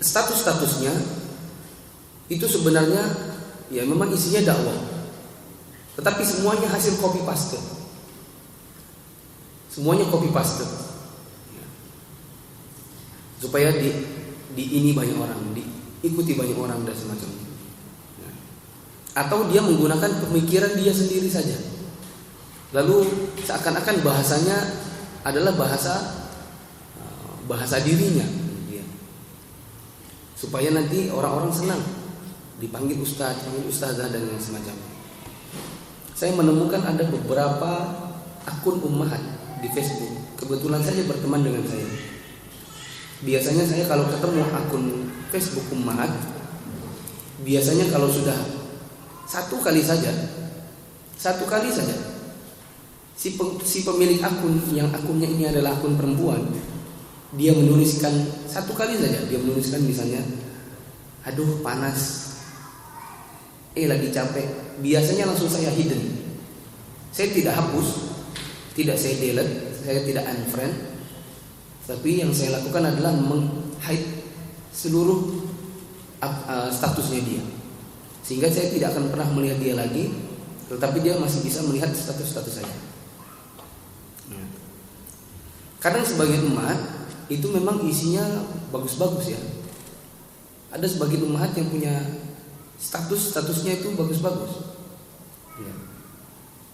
status-statusnya itu sebenarnya ya memang isinya dakwah, tetapi semuanya hasil copy paste. Semuanya copy paste. Supaya di ini banyak orang, diikuti banyak orang dan semacamnya. Atau dia menggunakan pemikiran dia sendiri saja. Lalu seakan-akan bahasanya adalah bahasa dirinya, supaya nanti orang-orang senang dipanggil ustaz, dipanggil ustazah dan yang semacamnya. Saya menemukan ada beberapa akun ummahat di Facebook, kebetulan saja berteman dengan saya. Biasanya saya kalau ketemu akun Facebook ummahat, biasanya kalau sudah satu kali saja, si pemilik akun yang akunnya ini adalah akun perempuan, dia menuliskan satu kali saja, dia menuliskan misalnya, aduh panas, lagi capek. Biasanya langsung saya hidden. Saya tidak hapus, tidak saya delete, saya tidak unfriend. Tapi yang saya lakukan adalah meng-hide seluruh statusnya dia, sehingga saya tidak akan pernah melihat dia lagi, tetapi dia masih bisa melihat status-status saya. Kadang sebagian umat itu memang isinya bagus-bagus ya. Ada sebagian umat yang punya statusnya itu bagus-bagus ya.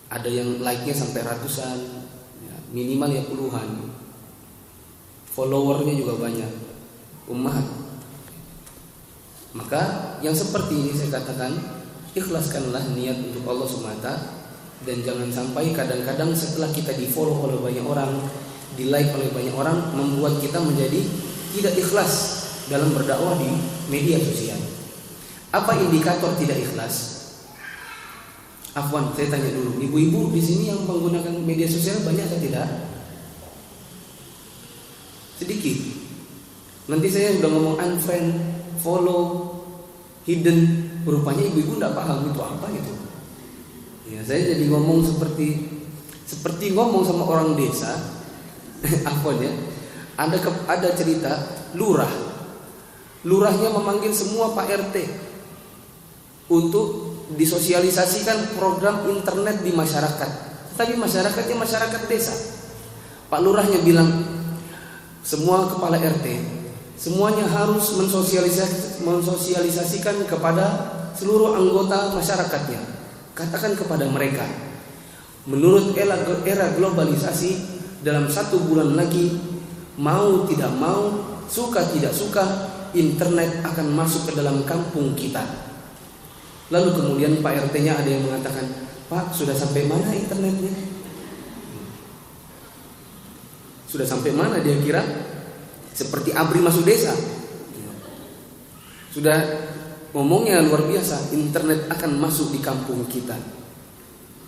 Ada yang like-nya sampai ratusan ya, minimal ya puluhan. Followernya juga banyak, umat. Maka yang seperti ini saya katakan, ikhlaskanlah niat untuk Allah semata, dan jangan sampai kadang-kadang setelah kita di follow oleh banyak orang, di like oleh banyak orang, membuat kita menjadi tidak ikhlas dalam berdakwah di media sosial. Apa indikator tidak ikhlas? Afwan, saya tanya dulu, ibu-ibu di sini yang menggunakan media sosial banyak atau tidak? Sedikit. Nanti saya sudah ngomong unfriend, follow, hidden, rupanya ibu-ibu tidak paham itu apa gitu. Ya, saya jadi ngomong seperti ngomong sama orang desa. Apa ya? Ada cerita lurahnya memanggil semua Pak RT untuk disosialisasikan program internet di masyarakat. Tapi masyarakatnya masyarakat desa. Pak lurahnya bilang, semua kepala RT semuanya harus mensosialisasikan kepada seluruh anggota masyarakatnya. Katakan kepada mereka, menurut era globalisasi, dalam 1 bulan lagi, mau tidak mau, suka tidak suka, internet akan masuk ke dalam kampung kita. Lalu kemudian Pak RT-nya ada yang mengatakan, Pak, sudah sampai mana internetnya? Sudah sampai mana dia kira? Seperti ABRI masuk desa. Sudah ngomongnya luar biasa, internet akan masuk di kampung kita.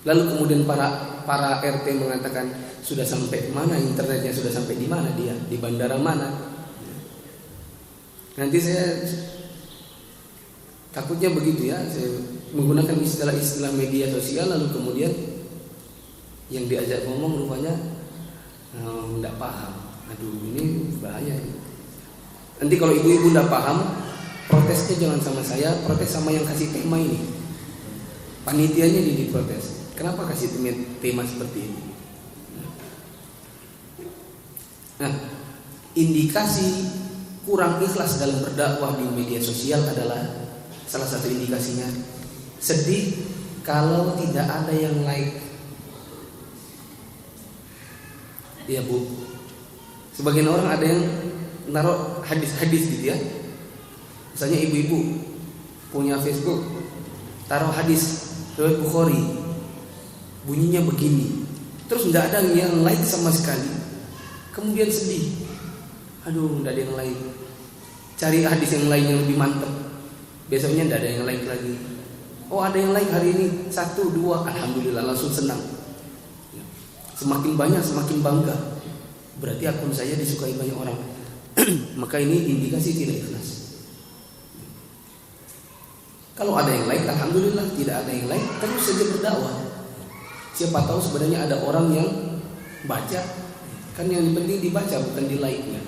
Lalu kemudian para RT mengatakan, sudah sampai mana internetnya, sudah sampai di mana dia, di bandara mana. Nanti saya takutnya begitu ya, saya menggunakan istilah-istilah media sosial, lalu kemudian yang diajak ngomong rupanya tidak paham. Aduh, ini bahaya. Nanti kalau ibu-ibu tidak paham, protesnya jangan sama saya, protes sama yang kasih tema ini. Panitianya diprotes. Kenapa kasih tema seperti ini? Nah, indikasi kurang ikhlas dalam berdakwah di media sosial adalah salah satu indikasinya sedih kalau tidak ada yang like. Ya Bu, sebagian orang ada yang naruh hadis-hadis gitu ya. Misalnya ibu-ibu punya Facebook, taruh hadis riwayat Bukhari, bunyinya begini, terus tidak ada yang like sama sekali. Kemudian sedih, aduh tidak ada yang like. Cari hadis yang lain yang lebih mantap. Besoknya tidak ada yang like lagi. Oh ada yang like hari ini 1, 2, alhamdulillah, langsung senang. Semakin banyak semakin bangga. Berarti akun saya disukai banyak orang. Maka ini indikasi tidak ikhlas. Kalau ada yang like, alhamdulillah. Tidak ada yang like, terus saja berdakwah. Siapa tahu sebenarnya ada orang yang baca. Kan yang penting dibaca, bukan di like-nya.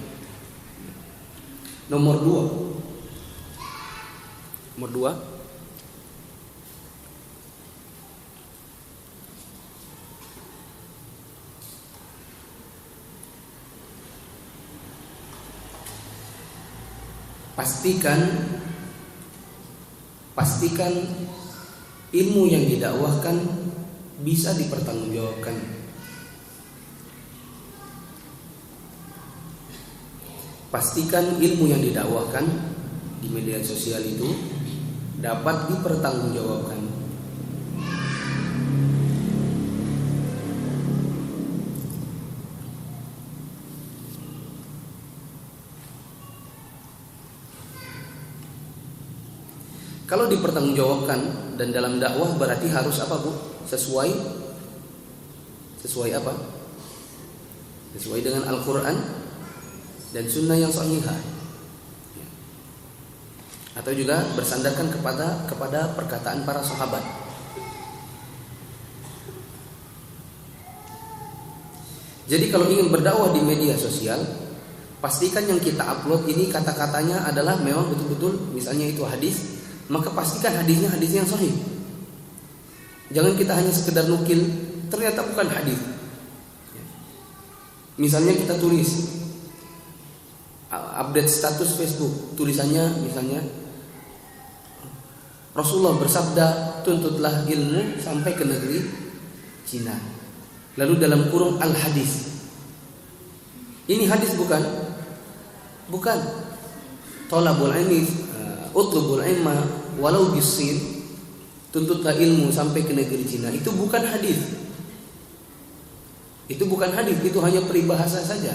Nomor 2. Pastikan ilmu yang didakwahkan bisa dipertanggungjawabkan. Pastikan ilmu yang didakwahkan di media sosial itu dapat dipertanggungjawabkan. Kalau dipertanggungjawabkan dan dalam dakwah berarti harus apa Bu? Sesuai apa? Sesuai dengan Al-Quran dan Sunnah yang sahihah. Atau juga bersandarkan kepada perkataan para sahabat. Jadi kalau ingin berdakwah di media sosial, pastikan yang kita upload ini kata-katanya adalah memang betul-betul, misalnya itu hadis, maka pastikan hadisnya hadis yang sahih. Jangan kita hanya sekedar nukil, ternyata bukan hadis. Misalnya kita tulis update status Facebook, tulisannya misalnya Rasulullah bersabda, tuntutlah ilmu sampai ke negeri Cina. Lalu dalam kurung al-hadis. Ini hadis bukan? Bukan. Thalabul ilmi utlubul ilma walau bisin, tuntutlah ilmu sampai ke negeri Cina. Itu bukan hadis. Itu bukan hadis, itu hanya peribahasa saja.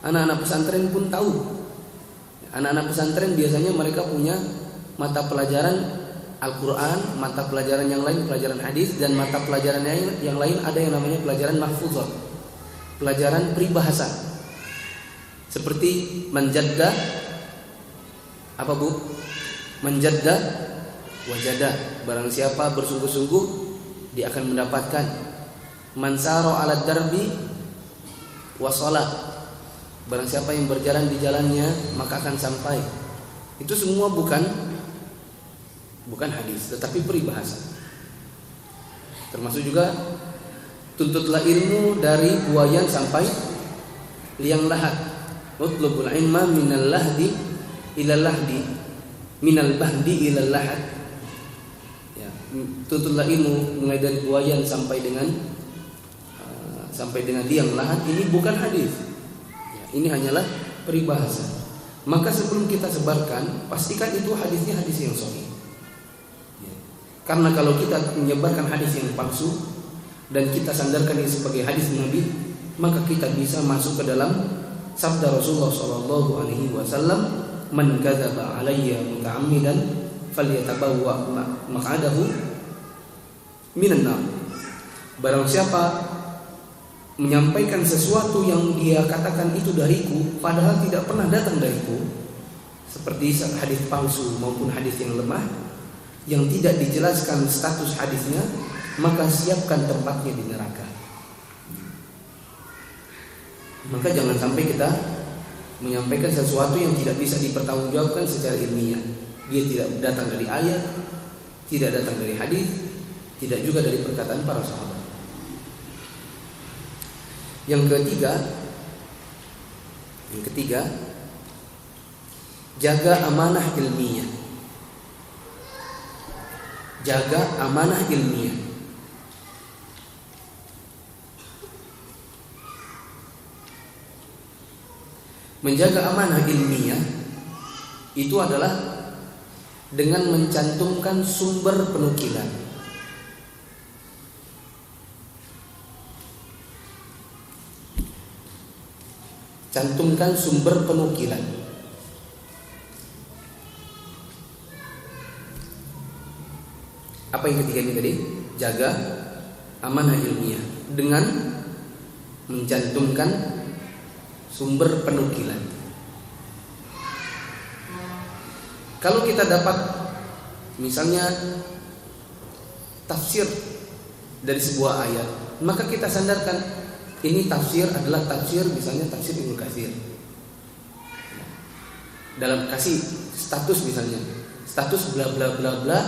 Anak-anak pesantren pun tahu. Anak-anak pesantren biasanya mereka punya mata pelajaran Al-Quran, mata pelajaran yang lain pelajaran hadis, dan mata pelajaran yang lain ada yang namanya pelajaran mahfuzat, pelajaran peribahasa. Seperti menjadda apa Bu? Menjadda wajada. Barang siapa bersungguh-sungguh, dia akan mendapatkan. Mansaro ala darbi wasala. Barang siapa yang berjalan di jalannya, maka akan sampai. Itu semua bukan hadis, tetapi peribahasa. Termasuk juga tuntutlah ilmu dari buayan sampai liang lahat. Utlubul ilma minal lahdi ilal lahdi, minal bahdi ilal lahad. Ya, tuntutlah ilmu mulai dari buayan sampai dengan liang lahat. Ini bukan hadis. Ya, ini hanyalah peribahasa. Maka sebelum kita sebarkan, pastikan itu hadisnya hadis yang sahih. Ya. Karena kalau kita menyebarkan hadis yang palsu dan kita sandarkan ini sebagai hadis Nabi, maka kita bisa masuk ke dalam sabda Rasulullah SAW, man kadzaba alayya muta'ammidan falyatabawwa maq'adahu minan nar. Barang siapa menyampaikan sesuatu yang dia katakan itu dariku padahal tidak pernah datang dariku, seperti hadis palsu maupun hadis yang lemah yang tidak dijelaskan status hadisnya, maka siapkan tempatnya di neraka. Maka jangan sampai kita menyampaikan sesuatu yang tidak bisa dipertanggungjawabkan secara ilmiah. Dia tidak datang dari ayat, tidak datang dari hadis, tidak juga dari perkataan para sahabat. Yang ketiga, jaga amanah ilmiah. Jaga amanah ilmiah. Menjaga amanah ilmiah itu adalah dengan mencantumkan sumber penukilan. Cantumkan sumber penukilan. Apa yang ketiga ini tadi? Jaga amanah ilmiah dengan mencantumkan sumber penukilan. Kalau kita dapat misalnya tafsir dari sebuah ayat, maka kita sandarkan ini tafsir adalah tafsir, misalnya tafsir Ibnu Katsir. Dalam kasih status misalnya, status bla bla bla bla,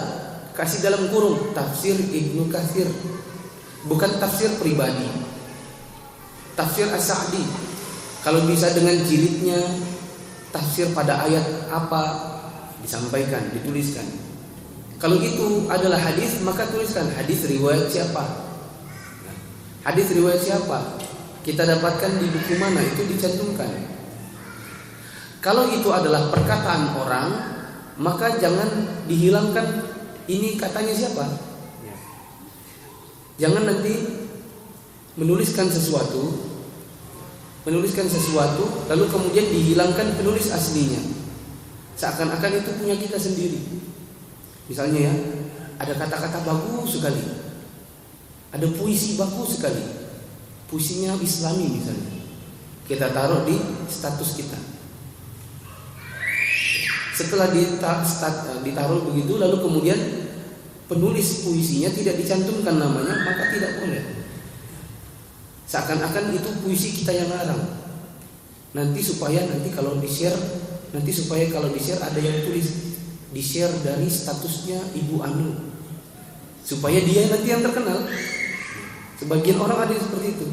kasih dalam kurung tafsir Ibnu Katsir, bukan tafsir pribadi. Tafsir As-Sa'di, kalau bisa dengan jilidnya, tafsir pada ayat apa disampaikan, dituliskan. Kalau itu adalah hadis, maka tuliskan hadis riwayat siapa. Hadis riwayat siapa? Kita dapatkan di buku mana, itu dicantumkan. Kalau itu adalah perkataan orang, maka jangan dihilangkan ini katanya siapa. Jangan nanti menuliskan sesuatu lalu kemudian dihilangkan penulis aslinya, seakan-akan itu punya kita sendiri. Misalnya ya, ada kata-kata bagus sekali, ada puisi bagus sekali, puisinya Islami misalnya, kita taruh di status kita. Setelah ditaruh begitu, lalu kemudian penulis puisinya tidak dicantumkan namanya, maka tidak boleh. Seakan-akan itu puisi kita yang larang. Nanti kalau di-share ada yang tulis di-share dari statusnya Ibu Anu, supaya dia nanti yang terkenal. Sebagian orang ada yang seperti itu,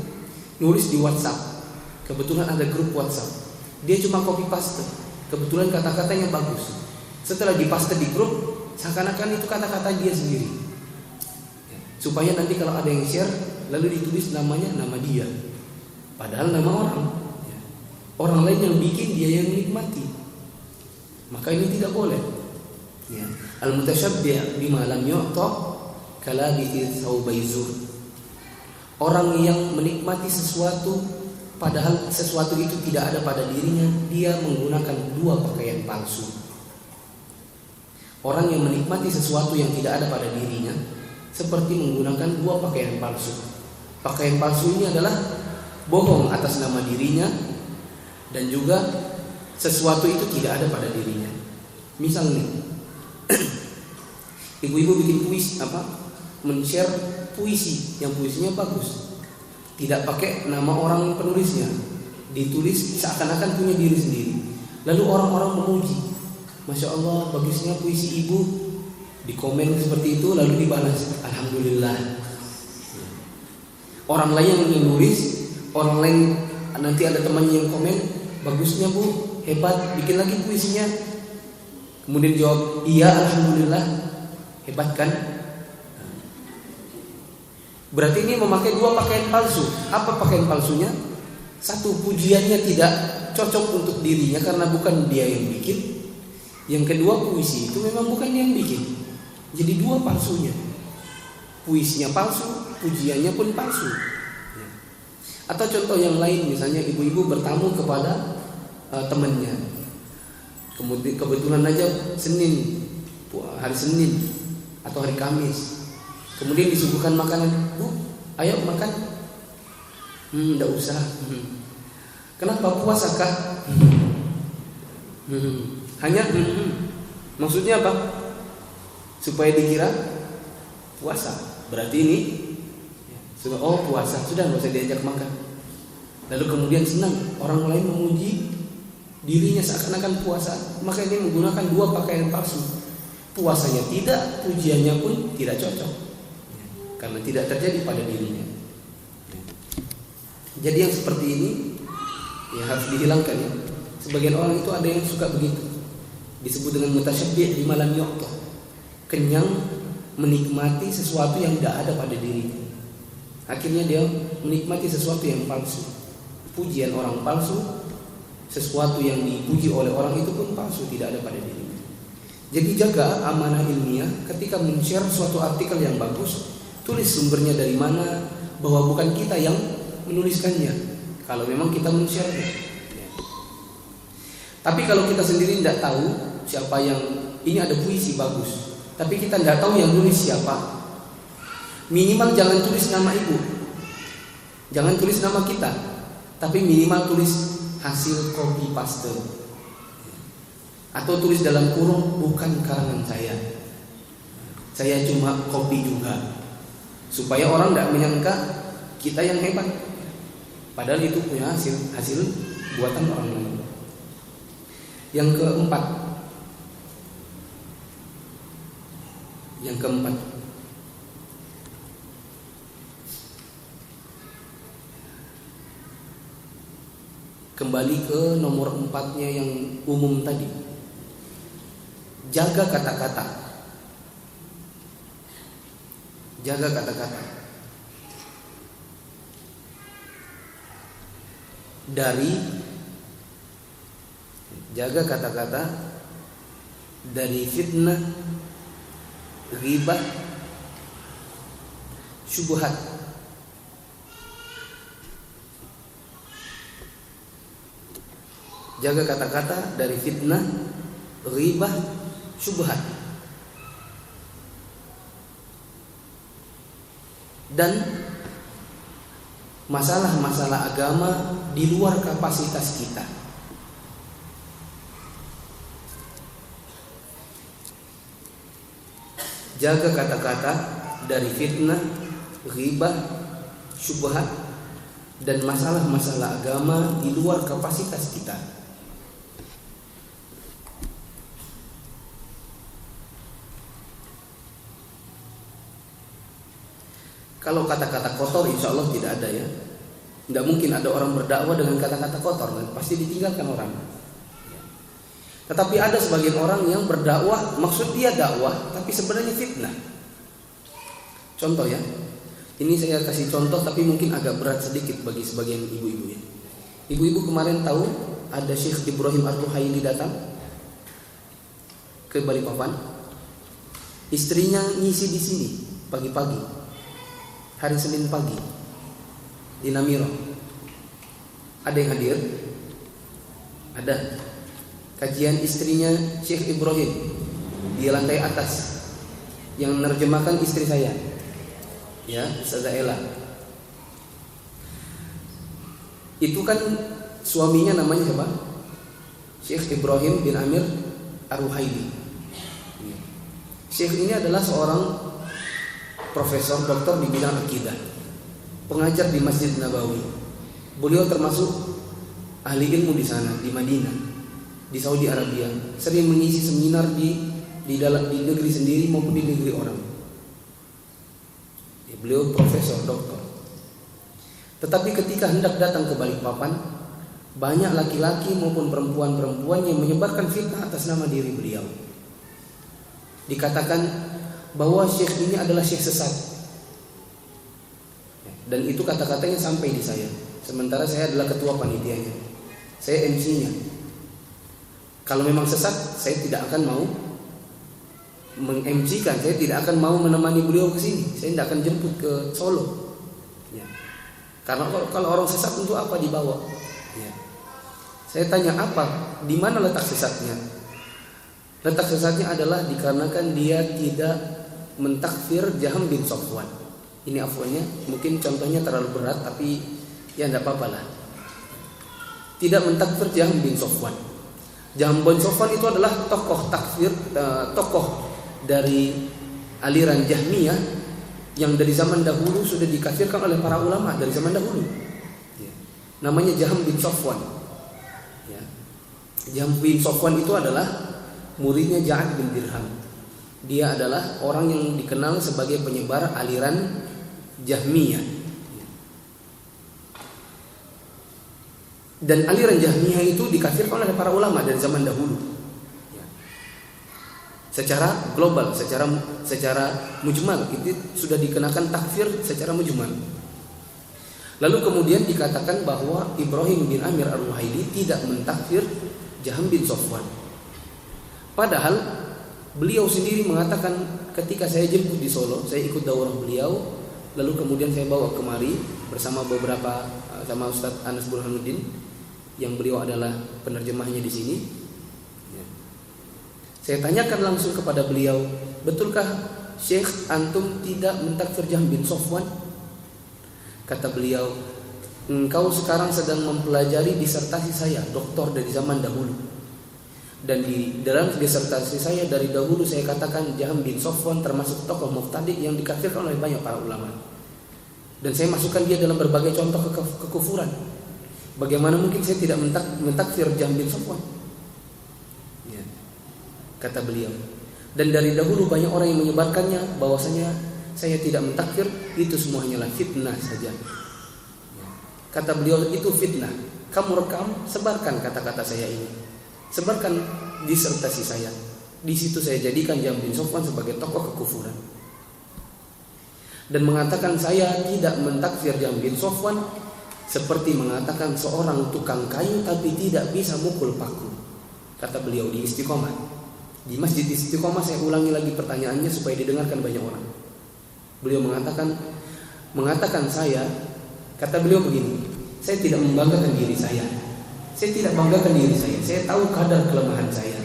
nulis di WhatsApp. Kebetulan ada grup WhatsApp, dia cuma copy paste, kebetulan kata-katanya bagus. Setelah dipaste di grup, seakan-akan itu kata-kata dia sendiri, supaya nanti kalau ada yang share lalu ditulis namanya nama dia, padahal nama orang lain yang bikin, dia yang menikmati. Maka ini tidak boleh. Al-mutasyabbi' bima lam yu'ta kalabithis thawbai zur. Orang yang menikmati sesuatu padahal sesuatu itu tidak ada pada dirinya, dia menggunakan dua pakaian palsu. Orang yang menikmati sesuatu yang tidak ada pada dirinya seperti menggunakan dua pakaian palsu. Pakaian palsu ini adalah bohong atas nama dirinya dan juga sesuatu itu tidak ada pada dirinya. Misalnya ibu-ibu bikin puisi men-share puisi yang puisinya bagus, tidak pakai nama orang penulisnya, ditulis seakan-akan punya diri sendiri. Lalu orang-orang memuji, Masya Allah bagusnya puisi ibu, di komen seperti itu, lalu dibalas Alhamdulillah. Orang lain yang nulis, orang lain nanti ada temannya yang komen, bagusnya bu, hebat, bikin lagi puisinya. Kemudian jawab, iya Alhamdulillah, hebat kan? Berarti ini memakai dua pakaian palsu. Apa pakaian palsunya? Satu, pujiannya tidak cocok untuk dirinya karena bukan dia yang bikin. Yang kedua, puisi itu memang bukan dia yang bikin. Jadi dua palsunya. Puisinya palsu, pujiannya pun palsu. Atau contoh yang lain, misalnya ibu-ibu bertamu kepada temannya. Kemudian kebetulan aja hari Senin atau hari Kamis. Kemudian disuguhkan makanan, "Bu, ayo makan." Enggak usah. Kenapa, puasa kah? Hanya maksudnya apa? Supaya dikira puasa. Berarti ini sudah puasa, sudah enggak usah diajak makan. Lalu kemudian senang orang lain memuji dirinya seakan-akan puasa, maka dia menggunakan 2 pakaian palsu. Puasanya tidak, pujiannya pun tidak cocok, karena tidak terjadi pada dirinya. Jadi yang seperti ini ya harus dihilangkan ya. Sebagian orang itu ada yang suka begitu, disebut dengan mutasyabbi' bima lam yu'ta, kenyang menikmati sesuatu yang tidak ada pada dirinya. Akhirnya dia menikmati sesuatu yang palsu, pujian orang palsu, sesuatu yang dipuji oleh orang itu pun palsu, tidak ada pada dirinya. Jadi jaga amanah ilmiah. Ketika men-share suatu artikel yang bagus, tulis sumbernya dari mana, bahwa bukan kita yang menuliskannya kalau memang kita men-share-nya. Tapi kalau kita sendiri tidak tahu siapa yang, ini ada puisi bagus, tapi kita tidak tahu yang nulis siapa, minimal jangan tulis nama ibu, jangan tulis nama kita, tapi minimal tulis hasil copy paste, atau tulis dalam kurung bukan karangan saya cuma copy juga, supaya orang tidak menyangka kita yang hebat, padahal itu punya hasil buatan orang lain. Yang keempat, kembali ke nomor 4-nya yang umum tadi. Jaga kata-kata. Jaga kata-kata. Jaga kata-kata dari fitnah, ghibah, syubhat. Jaga kata-kata dari fitnah, ghibah, syubhat. Dan masalah-masalah agama di luar kapasitas kita. Jaga kata-kata dari fitnah, ghibah, syubhat, dan masalah-masalah agama di luar kapasitas kita. Kalau kata-kata kotor insya Allah tidak ada ya. Tidak mungkin ada orang berdakwah dengan kata-kata kotor, pasti ditinggalkan orang. Tetapi ada sebagian orang yang berdakwah, maksud dia dakwah, tapi sebenarnya fitnah. Contoh ya, ini saya kasih contoh tapi mungkin agak berat sedikit bagi sebagian ibu-ibu ya. Ibu-ibu kemarin tahu ada Syekh Ibrahim Ar-Ruhaili datang ke Balikpapan. Istrinya ngisi di sini pagi-pagi, hari Senin pagi di Namiro. Ada yang hadir? Ada. Kajian istrinya Syekh Ibrahim di lantai atas, yang menerjemahkan istri saya, ya, Ustazah Ella. Itu kan suaminya namanya siapa? Syekh Ibrahim bin Amir Ar-Ruhaili. Syekh ini adalah seorang profesor doktor di bidang akidah, pengajar di Masjid Nabawi. Beliau termasuk ahli ilmu di sana, di Madinah, di Saudi Arabia, sering mengisi seminar di negeri sendiri maupun di negeri orang. Beliau profesor doktor. Tetapi ketika hendak datang ke Balikpapan, banyak laki-laki maupun perempuan-perempuan yang menyebarkan fitnah atas nama diri beliau. Dikatakan bahwa syekh ini adalah syekh sesat. Dan itu kata-katanya sampai di saya. Sementara saya adalah ketua panitianya, saya MC-nya. Kalau memang sesat, saya tidak akan mau meng-MC-kan, saya tidak akan mau menemani beliau ke sini, saya tidak akan jemput ke Solo. Ya. Karena kalau orang sesat untuk apa dibawa? Ya. Saya tanya apa, di mana letak sesatnya? Letak sesatnya adalah dikarenakan dia tidak mentakfir Jaham bin Safwan. Ini afwannya, mungkin contohnya terlalu berat, tapi ya tidak apa-apa lah. Tidak mentakfir Jaham bin Safwan. Jaham bin Safwan itu adalah tokoh takfir, tokoh dari aliran Jahmiyah yang dari zaman dahulu sudah dikafirkan oleh para ulama dari zaman dahulu. Namanya Jaham bin Safwan. Jaham bin Safwan itu adalah muridnya Ja'ad bin Dirham. Dia adalah orang yang dikenal sebagai penyebar aliran Jahmiyah. Dan aliran Jahmiyah itu dikafirkan oleh para ulama dari zaman dahulu. Secara global, secara mujmal, itu sudah dikenakan takfir secara mujmal. Lalu kemudian dikatakan bahwa Ibrahim bin Amir Ar-Ruhaili tidak mentakfir Jaham bin Safwan. Padahal beliau sendiri mengatakan ketika saya jemput di Solo, saya ikut daurah beliau, lalu kemudian saya bawa kemari bersama beberapa sama Ustadz Anas Burhanuddin yang beliau adalah penerjemahnya di sini. Saya tanyakan langsung kepada beliau, betulkah Syekh antum tidak mentakfir Jaham bin Safwan? Kata beliau, engkau sekarang sedang mempelajari disertasi saya, doktor dari zaman dahulu. Dan di dalam disertasi saya dari dahulu saya katakan Jaham bin Safwan termasuk tokoh mubtadi' yang dikafirkan oleh banyak para ulama. Dan saya masukkan dia dalam berbagai contoh kekufuran. Bagaimana mungkin saya tidak mentakfir Jaham bin Safwan? Ya, kata beliau. Dan dari dahulu banyak orang yang menyebarkannya bahwasanya saya tidak mentakfir, itu semua hanyalah fitnah saja. Kata beliau, itu fitnah. Kamu rekam, sebarkan kata-kata saya ini. Sebarkan disertasi saya. Di situ saya jadikan Jaham bin Safwan sebagai tokoh kekufuran. Dan mengatakan saya tidak mentakfir Jaham bin Safwan seperti mengatakan seorang tukang kayu tapi tidak bisa mukul paku. Kata beliau di Istiqomah. Di Masjid Istiqomah saya ulangi lagi pertanyaannya supaya didengarkan banyak orang. Beliau mengatakan saya, kata beliau begini, saya tidak membanggakan diri saya. Saya tidak banggakan diri saya. Saya tahu kadar kelemahan saya.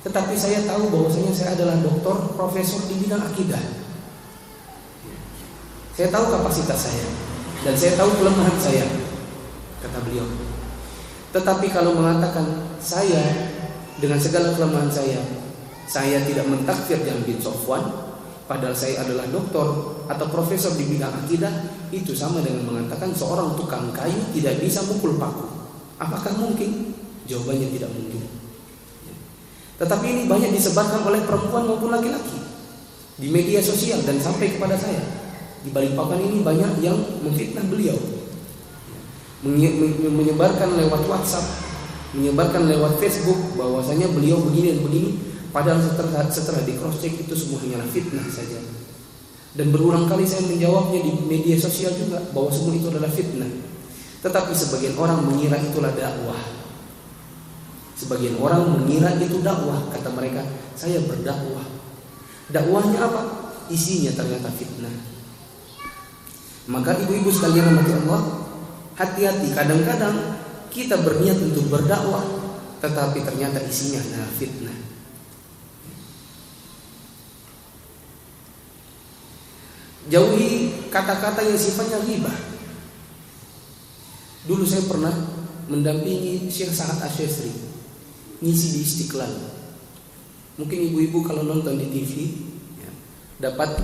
Tetapi saya tahu bahwasanya saya adalah doktor, profesor di bidang akidah. Saya tahu kapasitas saya dan saya tahu kelemahan saya, kata beliau. Tetapi kalau mengatakan saya dengan segala kelemahan saya tidak mentakfir Jaham bin Safwan, padahal saya adalah doktor atau profesor di bidang akidah, itu sama dengan mengatakan seorang tukang kayu tidak bisa mukul paku. Apakah mungkin? Jawabannya tidak mungkin. Tetapi ini banyak disebarkan oleh perempuan maupun laki-laki di media sosial dan sampai kepada saya. Di Balikpapan ini banyak yang memfitnah beliau, menyebarkan lewat WhatsApp, menyebarkan lewat Facebook bahwasanya beliau begini dan begini. Padahal setelah di cross check itu semua hanyalah fitnah saja. Dan berulang kali saya menjawabnya di media sosial juga bahwa semua itu adalah fitnah. Tetapi sebagian orang mengira itulah dakwah. Sebagian orang mengira itu dakwah. Kata mereka, saya berdakwah. Dakwahnya apa? Isinya ternyata fitnah. Maka ibu-ibu sekalian rahmati Allah, hati-hati. Kadang-kadang kita berniat untuk berdakwah, tetapi ternyata isinya adalah fitnah. Jauhi kata-kata yang sifatnya ghibah. Dulu saya pernah mendampingi Syekh Sa'ad Asy'ashri ngisi di Istiqlal. Mungkin ibu-ibu kalau nonton di TV ya, dapat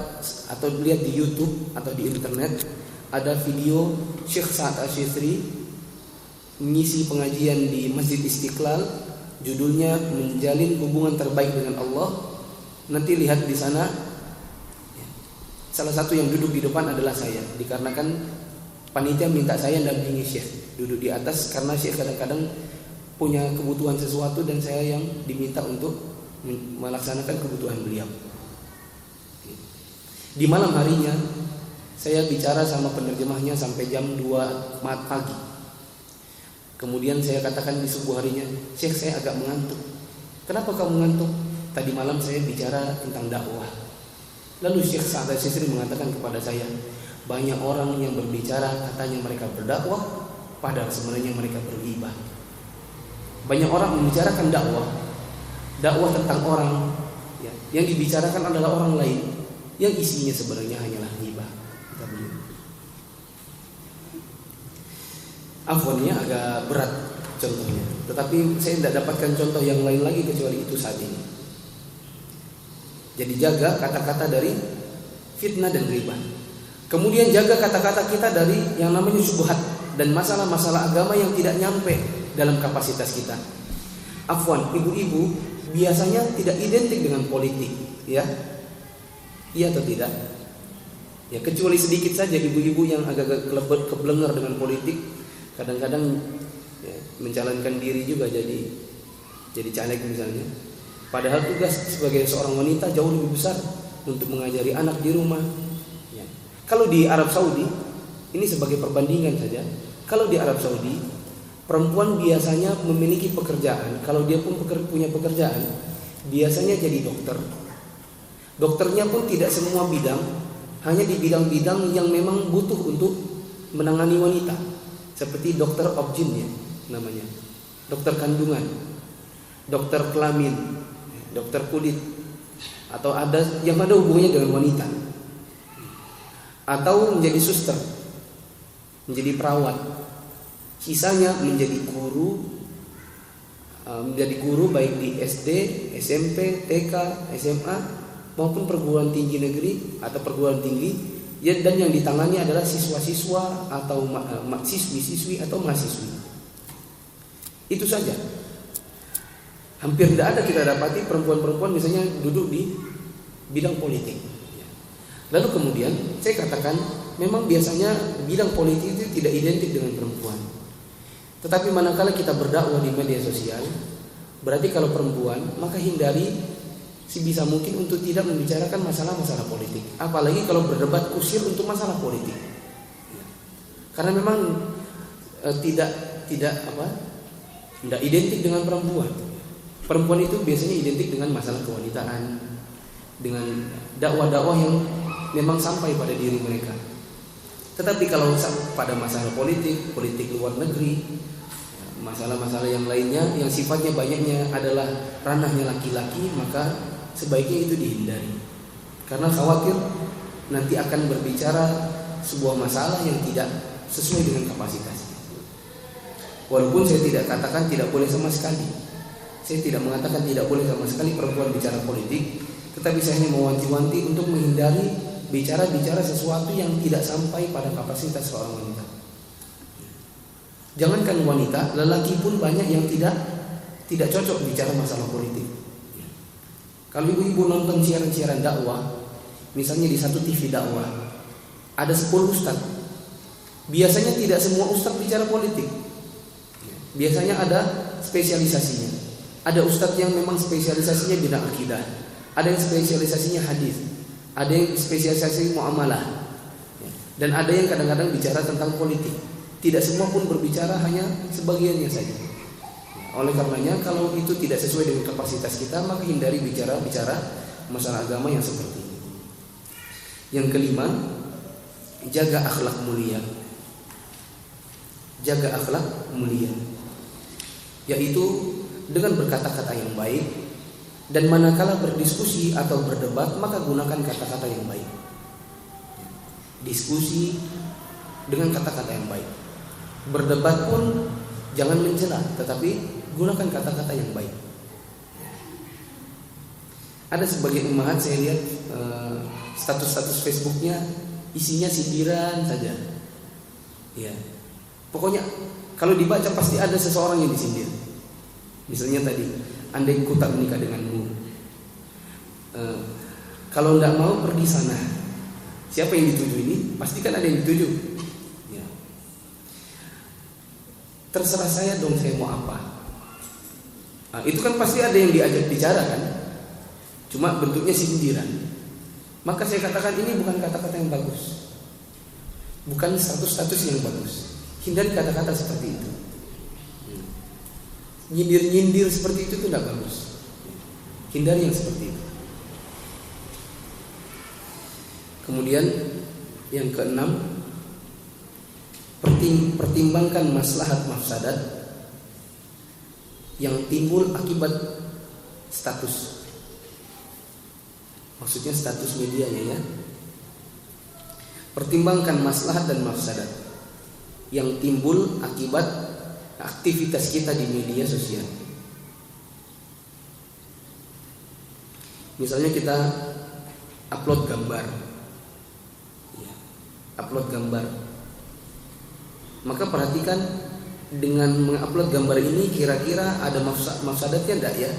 atau lihat di YouTube atau di internet ada video Syekh Sa'ad Asy'ashri mengisi pengajian di Masjid Istiqlal, judulnya Menjalin Hubungan Terbaik dengan Allah. Nanti lihat di sana. Salah satu yang duduk di depan adalah saya, dikarenakan panitia minta saya dampingi Syekh duduk di atas karena Syekh kadang-kadang punya kebutuhan sesuatu dan saya yang diminta untuk melaksanakan kebutuhan beliau. Di malam harinya saya bicara sama penerjemahnya sampai jam 2 pagi. Kemudian saya katakan di subuh harinya, Syekh saya agak mengantuk. Kenapa kamu mengantuk? Tadi malam saya bicara tentang dakwah. Lalu Syekh Sa'ad Asy'ashri mengatakan kepada saya, banyak orang yang berbicara katanya mereka berdakwah, padahal sebenarnya mereka berghibah. Banyak orang membicarakan dakwah, dakwah tentang orang, ya, yang dibicarakan adalah orang lain, yang isinya sebenarnya hanyalah ghibah. Afwannya agak berat contohnya, tetapi saya tidak dapatkan contoh yang lain lagi kecuali itu saat ini. Jadi jaga kata-kata dari fitnah dan ghibah. Kemudian jaga kata-kata kita dari yang namanya syubhat dan masalah-masalah agama yang tidak nyampe dalam kapasitas kita. Afwan, ibu-ibu biasanya tidak identik dengan politik, ya? Iya atau tidak? Ya, kecuali sedikit saja ibu-ibu yang agak keblenger dengan politik, kadang-kadang ya, mencalonkan diri juga jadi caleg misalnya. Padahal tugas sebagai seorang wanita jauh lebih besar untuk mengajari anak di rumah. Ya. Kalau di Arab Saudi, ini sebagai perbandingan saja. Kalau di Arab Saudi, perempuan biasanya memiliki pekerjaan. Kalau dia pun punya pekerjaan, biasanya jadi dokter. Dokternya pun tidak semua bidang, hanya di bidang-bidang yang memang butuh untuk menangani wanita. Seperti dokter obgyn ya, namanya, dokter kandungan, dokter kelamin, dokter kulit, atau ada yang ada hubungannya dengan wanita, atau menjadi suster, menjadi perawat. Sisanya menjadi guru baik di SD, SMP, TK, SMA maupun perguruan tinggi negeri atau perguruan tinggi, ya, dan yang ditangani adalah siswa-siswa atau siswi-siswi atau mahasiswi. Itu saja. Hampir tidak ada kita dapati perempuan-perempuan misalnya duduk di bidang politik. Lalu kemudian saya katakan memang biasanya bidang politik itu tidak identik dengan perempuan. Tetapi manakala kita berdakwah di media sosial, berarti kalau perempuan maka hindari sebisa mungkin untuk tidak membicarakan masalah-masalah politik. Apalagi kalau berdebat kusir untuk masalah politik. Karena memang tidak identik dengan perempuan. Perempuan itu biasanya identik dengan masalah kewanitaan, dengan dakwah-dakwah yang memang sampai pada diri mereka. Tetapi kalau pada masalah politik luar negeri, masalah-masalah yang lainnya yang sifatnya banyaknya adalah ranahnya laki-laki, maka sebaiknya itu dihindari. Karena khawatir nanti akan berbicara sebuah masalah yang tidak sesuai dengan kapasitasnya. Walaupun saya tidak katakan tidak boleh sama sekali. Saya tidak mengatakan tidak boleh sama sekali perempuan bicara politik, tetapi saya hanya mewanti-wanti untuk menghindari bicara sesuatu yang tidak sampai pada kapasitas seorang wanita. Jangankan wanita, lelaki pun banyak yang tidak cocok bicara masalah politik. Kalau ibu-ibu nonton siaran-siaran dakwah, misalnya di satu TV dakwah, ada 10 ustaz. Biasanya tidak semua ustaz bicara politik. Biasanya ada spesialisasinya. Ada ustaz yang memang spesialisasinya bidang akidah, ada yang spesialisasinya hadis, ada yang spesialisasi muamalah, dan ada yang kadang-kadang bicara tentang politik. Tidak semua pun berbicara, hanya sebagiannya saja. Oleh karenanya kalau itu tidak sesuai dengan kapasitas kita, maka hindari bicara masalah agama yang seperti ini. Yang kelima, jaga akhlak mulia. Jaga akhlak mulia, yaitu dengan berkata-kata yang baik, dan manakala berdiskusi atau berdebat maka gunakan kata-kata yang baik. Diskusi dengan kata-kata yang baik. Berdebat pun jangan mencela, tetapi gunakan kata-kata yang baik. Ada sebagian ummahat saya lihat status-status Facebooknya isinya sindiran saja. Ya, pokoknya kalau dibaca pasti ada seseorang yang disindir. Misalnya tadi, andai ku tak menikah denganmu, kalau tidak mau pergi sana. Siapa yang dituju ini? Pasti kan ada yang dituju. Ya. Terserah saya dong, saya mau apa. Nah, itu kan pasti ada yang diajak bicara kan. Cuma bentuknya sindiran. Maka saya katakan ini bukan kata-kata yang bagus, bukan status-status yang bagus. Hindari kata-kata seperti itu. Nyindir-nyindir seperti itu tidak bagus. Hindari yang seperti itu. Kemudian yang keenam, pertimbangkan maslahat mafsadat yang timbul akibat status. Maksudnya status medianya ya. Pertimbangkan maslahat dan mafsadat yang timbul akibat aktivitas kita di media sosial. Misalnya kita upload gambar, maka perhatikan dengan mengupload gambar ini kira-kira ada mafsadatnya enggak ya?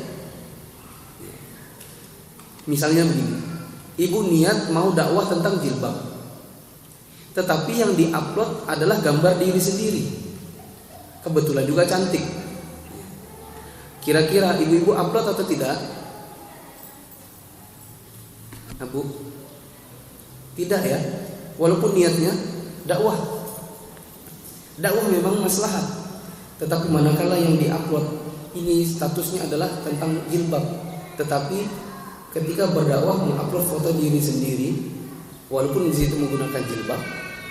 Misalnya begini, ibu niat mau dakwah tentang jilbab, tetapi yang diupload adalah gambar diri sendiri, kebetulan juga cantik. Kira-kira ibu-ibu upload atau tidak? Bu, tidak ya. Walaupun niatnya dakwah memang maslahat, tetapi manakala yang diupload ini statusnya adalah tentang jilbab, tetapi ketika berdakwah mengupload foto diri sendiri, walaupun di situ menggunakan jilbab,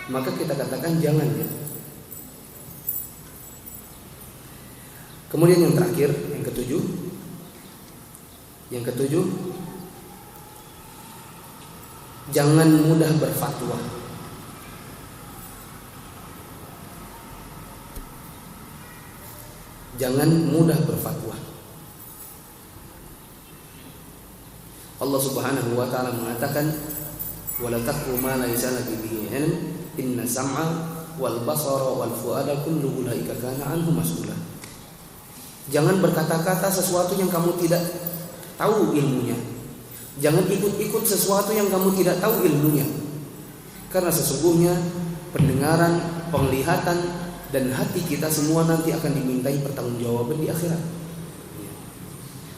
maka kita katakan jangan ya. Kemudian yang terakhir, yang ketujuh, jangan mudah berfatwa. Jangan mudah berfatwa. Allah Subhanahu wa taala mengatakan, "Wala taqfu ma laysa laka bihi ilm, inna sam'a wal basara wal fuada kullu ulaika kana anhu mas'ula." Jangan berkata-kata sesuatu yang kamu tidak tahu ilmunya. Jangan ikut-ikut sesuatu yang kamu tidak tahu ilmunya. Karena sesungguhnya pendengaran, penglihatan, dan hati kita semua nanti akan dimintai pertanggungjawaban di akhirat.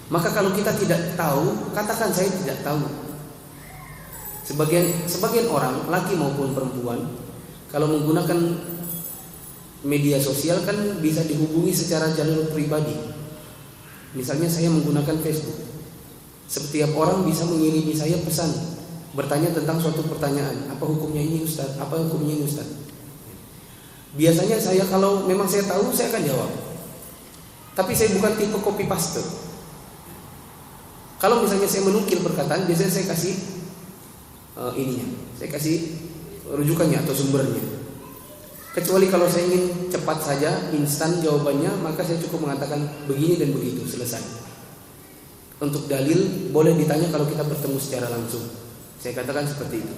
Maka kalau kita tidak tahu, katakan saya tidak tahu. Sebagian orang, laki maupun perempuan, kalau menggunakan media sosial kan bisa dihubungi secara jalur pribadi. Misalnya saya menggunakan Facebook. Setiap orang bisa mengirimi saya pesan, bertanya tentang suatu pertanyaan. Apa hukumnya ini Ustaz? Apa hukumnya ini Ustaz? Biasanya saya kalau memang saya tahu, saya akan jawab. Tapi saya bukan tipe copy paste. Kalau misalnya saya menukil perkataan, biasanya saya kasih saya kasih rujukannya atau sumbernya. Kecuali kalau saya ingin cepat saja, instan jawabannya, maka saya cukup mengatakan begini dan begitu, selesai. Untuk dalil boleh ditanya kalau kita bertemu secara langsung. Saya katakan seperti itu,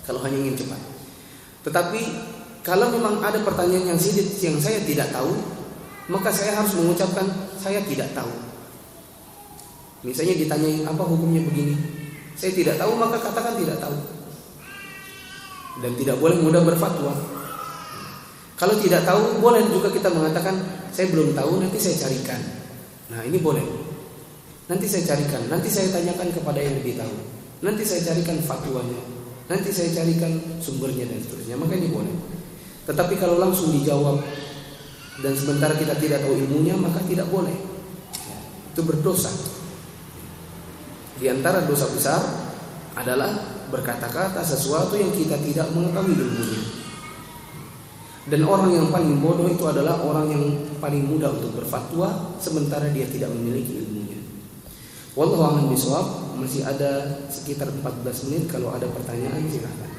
kalau hanya ingin cepat. Tetapi kalau memang ada pertanyaan yang saya tidak tahu, maka saya harus mengucapkan saya tidak tahu. Misalnya ditanyain apa hukumnya begini, saya tidak tahu, maka katakan tidak tahu. Dan tidak boleh mudah berfatwa. Kalau tidak tahu, boleh juga kita mengatakan saya belum tahu, nanti saya carikan. Nah ini boleh. Nanti saya carikan, nanti saya tanyakan kepada yang lebih tahu, nanti saya carikan fatwanya, nanti saya carikan sumbernya dan seterusnya. Maka ini boleh. Tetapi kalau langsung dijawab dan sementara kita tidak tahu ilmunya, maka tidak boleh. Itu berdosa. Di antara dosa besar adalah berkata-kata sesuatu yang kita tidak mengetahui ilmunya. Dan orang yang paling bodoh itu adalah orang yang paling mudah untuk berfatwa sementara dia tidak memiliki ilmunya. Wallahu a'lam bishawab. Masih ada sekitar 14 menit. Kalau ada pertanyaan silakan.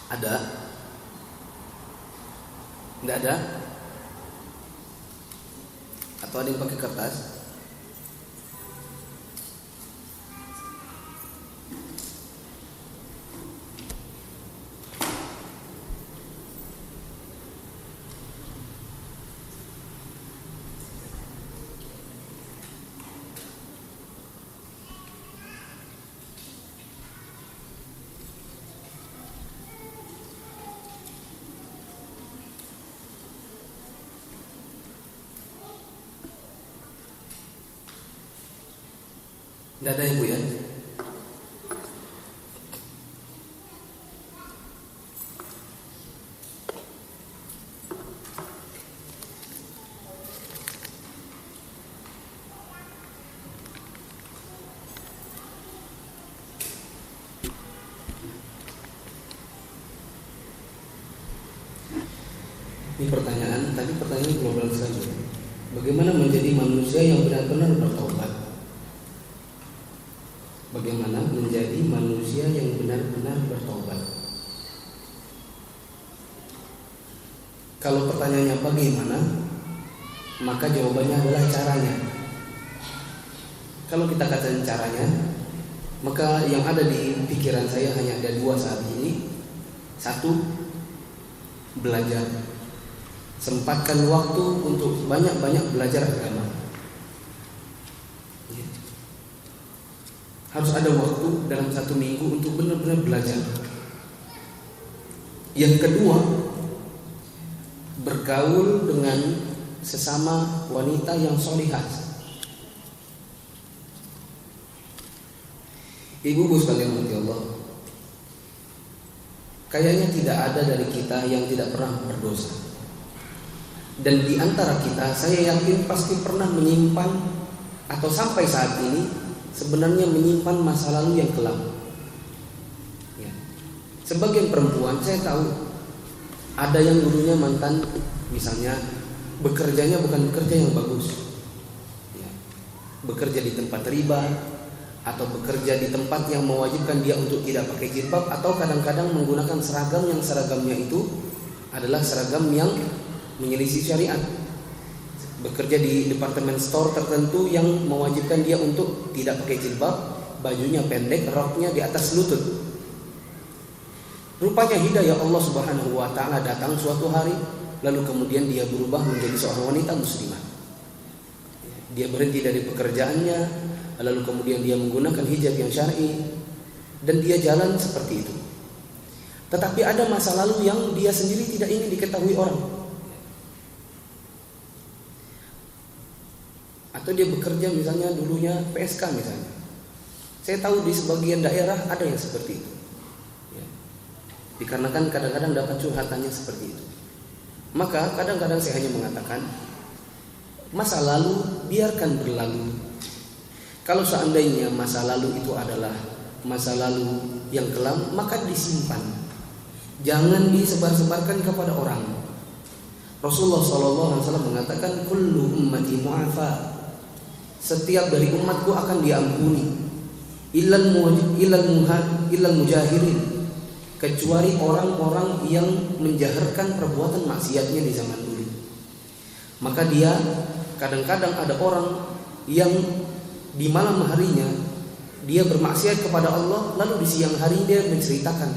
Ada? Enggak ada? Atau ada yang pakai kertas? Tidak ada ibu ya? Ini pertanyaan, tadi pertanyaan global saja. Bagaimana menjadi manusia yang benar-benar bertobat? Bagaimana menjadi manusia yang benar-benar bertobat? Kalau pertanyaannya bagaimana, maka jawabannya adalah caranya. Kalau kita katakan caranya, maka yang ada di pikiran saya hanya ada dua saat ini. Satu, belajar. Sempatkan waktu untuk banyak-banyak belajar agama. Harus ada waktu dalam 1 minggu untuk benar-benar belajar. Yang kedua, bergaul dengan sesama wanita yang solihah. Ibu-ibu sekalian rahmati Allah, kayaknya tidak ada dari kita yang tidak pernah berdosa. Dan di antara kita, saya yakin pasti pernah menyimpan atau sampai saat ini sebenarnya menyimpan masa lalu yang kelam. Ya. Sebagian perempuan saya tahu ada yang dulunya mantan, misalnya bekerjanya bukan bekerja yang bagus, ya. Bekerja di tempat riba atau bekerja di tempat yang mewajibkan dia untuk tidak pakai jilbab, atau kadang-kadang menggunakan seragam yang seragamnya itu adalah seragam yang menyelisih syariat. Bekerja di departemen store tertentu yang mewajibkan dia untuk tidak pakai jilbab, bajunya pendek, roknya di atas lutut. Rupanya hidayah Allah Subhanahu wa taala datang suatu hari, lalu kemudian dia berubah menjadi seorang wanita muslimah. Dia berhenti dari pekerjaannya, lalu kemudian dia menggunakan hijab yang syar'i, dan dia jalan seperti itu. Tetapi ada masa lalu yang dia sendiri tidak ingin diketahui orang. Atau dia bekerja misalnya dulunya PSK misalnya. Saya tahu di sebagian daerah ada yang seperti itu, ya. Dikarenakan kadang-kadang dapat curhatannya seperti itu. Maka kadang-kadang saya hanya mengatakan, masa lalu biarkan berlalu. Kalau seandainya masa lalu itu adalah masa lalu yang kelam, maka disimpan. Jangan disebar-sebarkan kepada orang. Rasulullah SAW mengatakan, kullu ummati mu'afa. Setiap dari umatku akan diampuni, illal mujahirin, kecuali orang-orang yang menjaharkan perbuatan maksiatnya di zaman dulu. Maka dia kadang-kadang ada orang yang di malam harinya dia bermaksiat kepada Allah, lalu di siang hari dia menceritakan.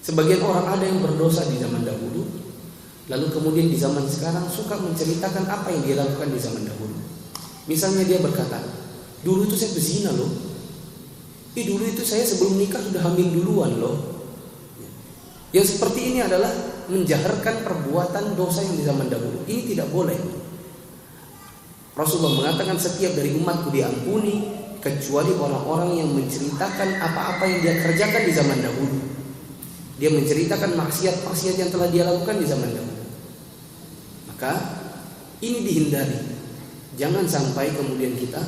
Sebagian orang ada yang berdosa di zaman dahulu, lalu kemudian di zaman sekarang suka menceritakan apa yang dia lakukan di zaman dahulu. Misalnya dia berkata, dulu itu saya berzina loh. Dulu itu saya sebelum nikah sudah hamil duluan loh. Yang seperti ini adalah menjaharkan perbuatan dosa yang di zaman dahulu. Ini tidak boleh. Rasulullah mengatakan setiap dari umatku diampuni, kecuali orang-orang yang menceritakan apa-apa yang dia kerjakan di zaman dahulu. Dia menceritakan maksiat-maksiat yang telah dia lakukan di zaman dahulu. Maka ini dihindari. Jangan sampai kemudian kita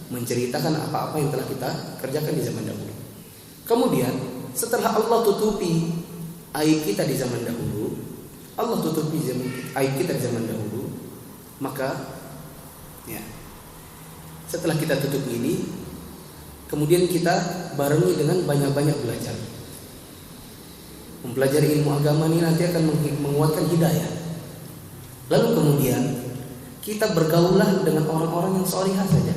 menceritakan apa-apa yang telah kita kerjakan di zaman dahulu. Kemudian setelah Allah tutupi aib kita di zaman dahulu, Allah tutupi aib kita di zaman dahulu, maka ya, setelah kita tutup ini, kemudian kita barengi dengan banyak-banyak belajar. Mempelajari ilmu agama ini nanti akan menguatkan hidayah. Lalu kemudian kita bergaulah dengan orang-orang yang solihah saja.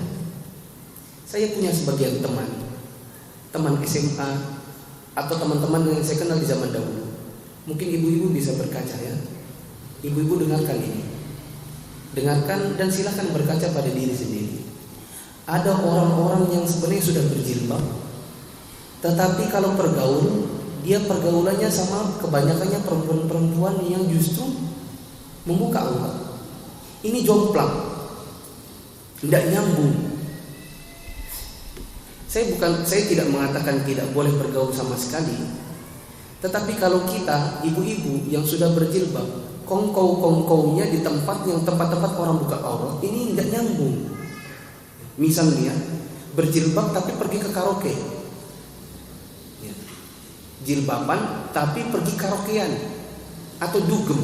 Saya punya sebagian teman SMA atau teman-teman yang saya kenal di zaman dahulu. Mungkin ibu-ibu bisa berkaca ya. Ibu-ibu dengarkan ini. Dengarkan dan silakan berkaca pada diri sendiri. Ada orang-orang yang sebenarnya sudah berjilbab, tetapi kalau pergaul, dia pergaulannya sama kebanyakannya perempuan-perempuan yang justru membuka aurat. Ini jomplang. Tidak nyambung. Saya tidak mengatakan tidak boleh bergaul sama sekali. Tetapi kalau kita ibu-ibu yang sudah berjilbab, kongkow-kongkownya di tempat-tempat orang buka aurat, ini tidak nyambung. Misalnya berjilbab tapi pergi ke karaoke, jilbaban tapi pergi karaokean atau dugem,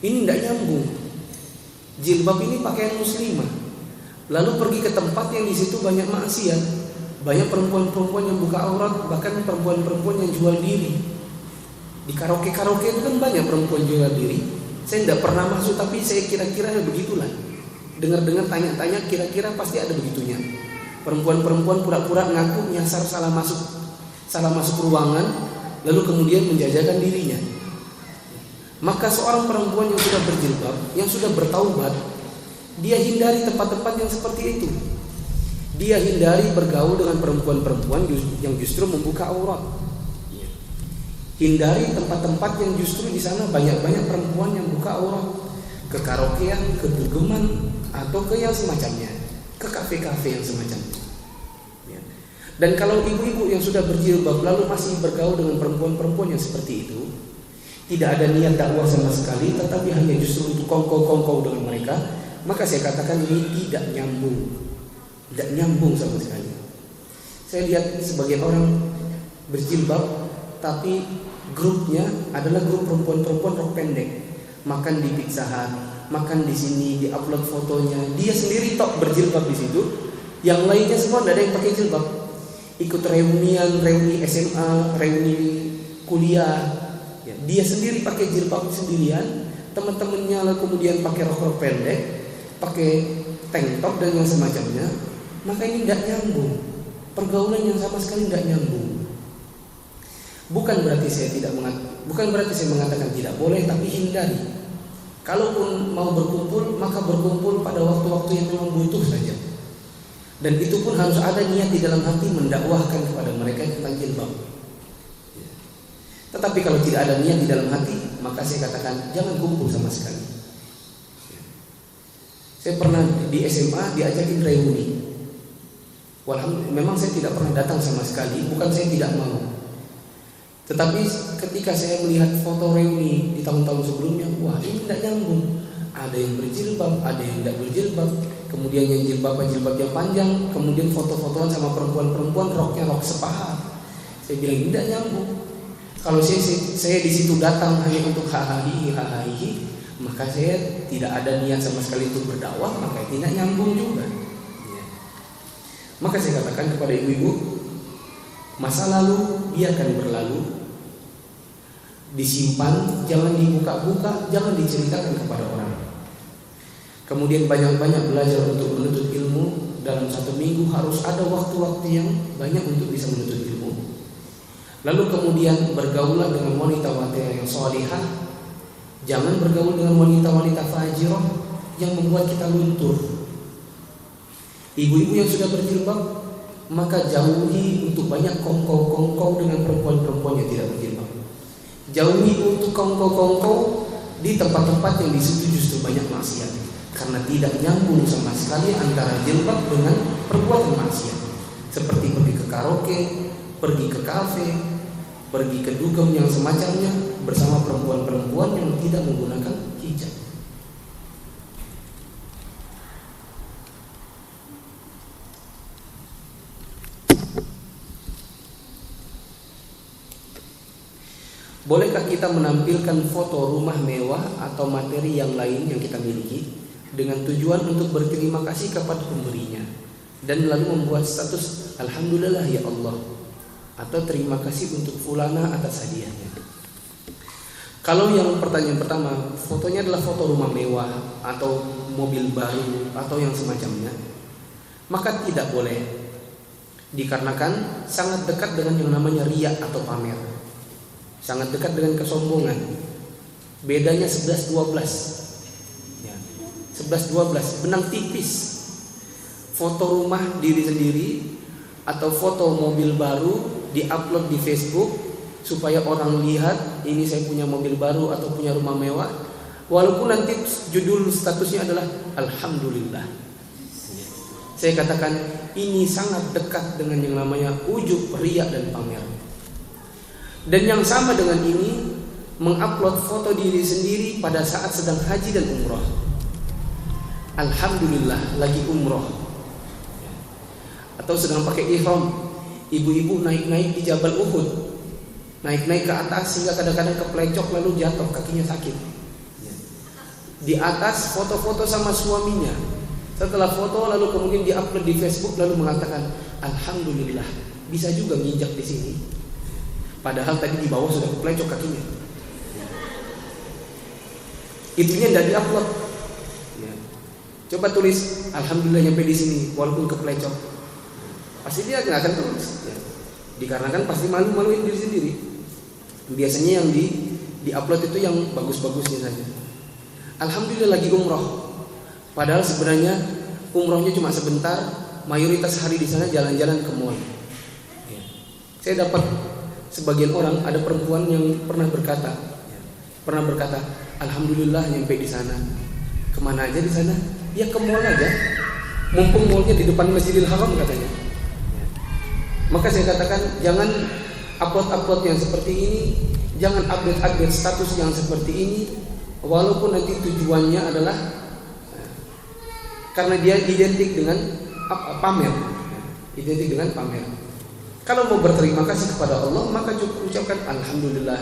ini tidak nyambung. Jilbab ini pakaian muslimah, lalu pergi ke tempat yang di situ banyak maksiat, banyak perempuan-perempuan yang buka aurat, bahkan perempuan-perempuan yang jual diri. Di karaoke itu kan banyak perempuan jual diri. Saya tidak pernah masuk, tapi saya kira-kira begitulah. Dengar-dengar tanya-tanya, kira-kira pasti ada begitunya. Perempuan-perempuan pura-pura ngaku nyasar salah masuk ruangan, lalu kemudian menjajakan dirinya. Maka seorang perempuan yang sudah berjilbab, yang sudah bertaubat, dia hindari tempat-tempat yang seperti itu. Dia hindari bergaul dengan perempuan-perempuan yang justru membuka aurat. Hindari tempat-tempat yang justru di sana banyak-banyak perempuan yang buka aurat. Ke karaokean, ke dugeman, atau ke yang semacamnya, ke kafe-kafe yang semacamnya. Dan kalau ibu-ibu yang sudah berjilbab lalu masih bergaul dengan perempuan-perempuan yang seperti itu, tidak ada niat dakwah sama sekali, tetapi hanya justru untuk kongkow-kongkow dengan mereka, maka saya katakan ini tidak nyambung sama sekali. Saya lihat sebagian orang berjilbab, tapi grupnya adalah grup perempuan-perempuan rok pendek, makan di Pizza Hut, makan di sini, di-upload fotonya, dia sendiri tok berjilbab di situ, yang lainnya semua tidak ada yang pakai jilbab. Ikut reuni SMA, reuni kuliah. Dia sendiri pakai jilbab sendirian, teman-temannya lalu kemudian pakai rok pendek, pakai tank top dan yang semacamnya. Maka ini tidak nyambung. Pergaulan yang sama sekali tidak nyambung. Bukan berarti saya mengatakan tidak boleh, tapi hindari. Kalaupun mau berkumpul, maka berkumpul pada waktu-waktu yang memang butuh saja. Dan itu pun harus ada niat di dalam hati mendakwahkan kepada mereka tentang jilbab. Tetapi kalau tidak ada niat di dalam hati, maka saya katakan jangan kumpul sama sekali. Saya pernah di SMA diajakin reuni. Memang saya tidak pernah datang sama sekali, bukan saya tidak mau. Tetapi ketika saya melihat foto reuni di tahun-tahun sebelumnya, wah ini tidak nyambung. Ada yang berjilbab, ada yang tidak berjilbab. Kemudian yang jilbabnya panjang, kemudian foto-fotoan sama perempuan-perempuan roknya rok sepaha. Saya bilang tidak nyambung. Kalau saya di situ datang hanya untuk hahaha, maka saya tidak ada niat sama sekali untuk berdakwah, maka tidak nyambung juga. Maka saya katakan kepada ibu-ibu, masa lalu biarkan berlalu, disimpan, jangan dibuka-buka, jangan diceritakan kepada orang. Kemudian banyak-banyak belajar untuk menuntut ilmu. Dalam 1 minggu harus ada waktu-waktu yang banyak untuk bisa menuntut ilmu. Lalu kemudian bergaulah dengan wanita-wanita yang salihah. Jangan bergaul dengan wanita-wanita fajirah yang membuat kita luntur. Ibu-ibu yang sudah berjilbab, maka jauhi untuk banyak kongkow-kongkow dengan perempuan-perempuan yang tidak berjilbab. Jauhi untuk kongkow-kongkow di tempat-tempat yang di situ justru banyak maksiat, karena tidak nyambung sama sekali antara jilbab dengan perbuatan maksiat. Seperti pergi ke karaoke, pergi ke kafe, pergi ke dugem yang semacamnya bersama perempuan-perempuan yang tidak menggunakan hijab. Bolehkah kita menampilkan foto rumah mewah atau materi yang lain yang kita miliki dengan tujuan untuk berterima kasih kepada pemberinya dan lalu membuat status Alhamdulillah ya Allah atau terima kasih untuk fulana atas hadiahnya? Kalau yang pertanyaan pertama, fotonya adalah foto rumah mewah atau mobil baru atau yang semacamnya, maka tidak boleh, dikarenakan sangat dekat dengan yang namanya riya atau pamer, sangat dekat dengan kesombongan. Bedanya 11-12 ya, 11-12, benang tipis. Foto rumah diri sendiri atau foto mobil baru diupload di Facebook supaya orang lihat ini saya punya mobil baru atau punya rumah mewah, walaupun nanti judul statusnya adalah alhamdulillah. Saya katakan ini sangat dekat dengan yang namanya ujub, riya dan pamer. Dan yang sama dengan ini, mengupload foto diri sendiri pada saat sedang haji dan umroh. Alhamdulillah lagi umroh, atau sedang pakai ihram. Ibu-ibu naik-naik di Jabal Uhud, naik-naik ke atas sehingga kadang-kadang keplecok lalu jatuh, kakinya sakit. Di atas foto-foto sama suaminya. Setelah foto lalu kemudian diupload di Facebook lalu mengatakan alhamdulillah bisa juga nginjak di sini. Padahal tadi di bawah sudah keplecok kakinya. Itunya tidak diupload. Ya. Coba tulis alhamdulillah nyampe di sini walaupun keplecok. Pasti dia nggak akan tulis. Ya. Dikarenakan pasti malu-maluin diri sendiri. Biasanya yang di-upload itu yang bagus-bagusnya saja. Alhamdulillah lagi umroh. Padahal sebenarnya umrohnya cuma sebentar, mayoritas hari di sana jalan-jalan ke mall. Ya. Saya dapat sebagian orang, ada perempuan yang pernah berkata, alhamdulillah nyampe di sana. Kemana aja di sana? Ya ke mall aja. Mumpung mallnya di depan Masjidil Haram katanya. Ya. Maka saya katakan jangan upload yang seperti ini, jangan update status yang seperti ini, walaupun nanti tujuannya adalah karena dia identik dengan pamer. Identik dengan pamer. Kalau mau berterima kasih kepada Allah, maka cukup ucapkan alhamdulillah.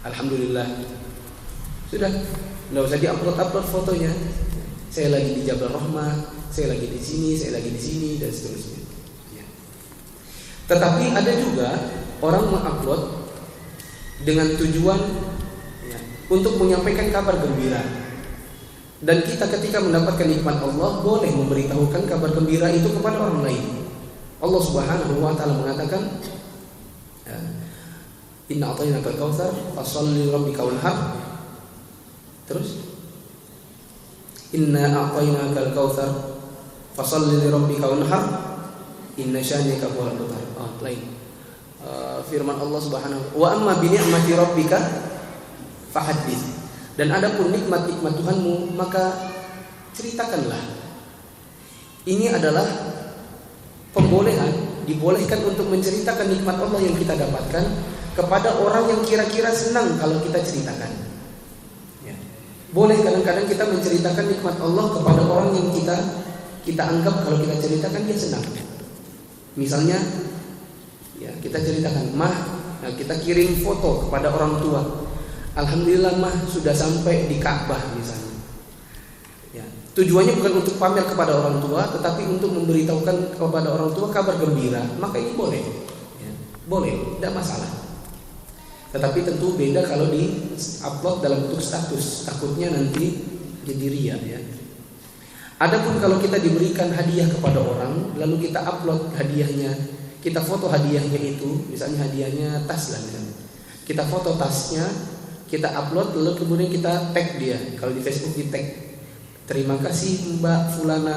Alhamdulillah. Sudah, enggak usah diupload fotonya. Saya lagi di Jabal Rahmah, saya lagi di sini dan seterusnya. Tetapi ada juga orang mengupload dengan tujuan untuk menyampaikan kabar gembira. Dan kita ketika mendapatkan nikmat Allah boleh memberitahukan kabar gembira itu kepada orang lain. Allah Subhanahu wa taala mengatakan, Inna a'tainakal kautsar fasholli lirabbika wanhar. Terus Inna a'tainakal kautsar fasholli lirabbika wanhar. Inna syani'aka huwal abtar. Lain. Firman Allah Subhanahu wa amma bi ni'mati rabbika fahaddits. Dan adapun nikmat-nikmat Tuhanmu maka ceritakanlah. Ini adalah pembolehan, dibolehkan untuk menceritakan nikmat Allah yang kita dapatkan kepada orang yang kira-kira senang kalau kita ceritakan. Ya. Boleh kadang-kadang kita menceritakan nikmat Allah kepada orang yang kita anggap kalau kita ceritakan dia senang. Misalnya, ya kita ceritakan, kita kirim foto kepada orang tua. Alhamdulillah mah sudah sampai di Ka'bah misalnya. Ya, tujuannya bukan untuk pamer kepada orang tua, tetapi untuk memberitahukan kepada orang tua kabar gembira. Maka ini boleh, ya, boleh, tidak masalah. Tetapi tentu beda kalau di-upload dalam bentuk status, takutnya nanti jadi riya. Ya. Adapun kalau kita diberikan hadiah kepada orang, lalu kita upload hadiahnya, kita foto hadiahnya itu, misalnya hadiahnya tas lah misalnya. Kita foto tasnya, kita upload lalu kemudian kita tag dia. Kalau di Facebook di tag, terima kasih Mbak Fulana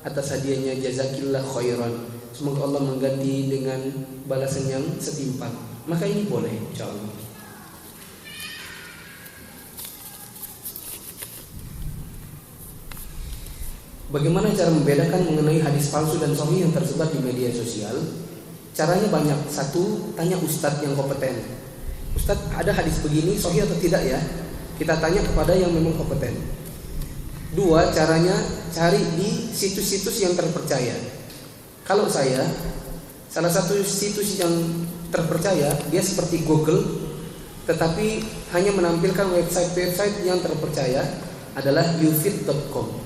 atas hadiahnya, jazakillah khairan, semoga Allah mengganti dengan balasan yang setimpal. Maka ini boleh insyaallah. Bagaimana cara membedakan mengenai hadis palsu dan sahih yang tersebar di media sosial? Caranya banyak. Satu, tanya ustadz yang kompeten. Ustadz, ada hadis begini sahih atau tidak ya? Kita tanya kepada yang memang kompeten. Dua, caranya cari di situs-situs yang terpercaya. Kalau saya, salah satu situs yang terpercaya, dia seperti Google, tetapi hanya menampilkan website-website yang terpercaya adalah ufit.com.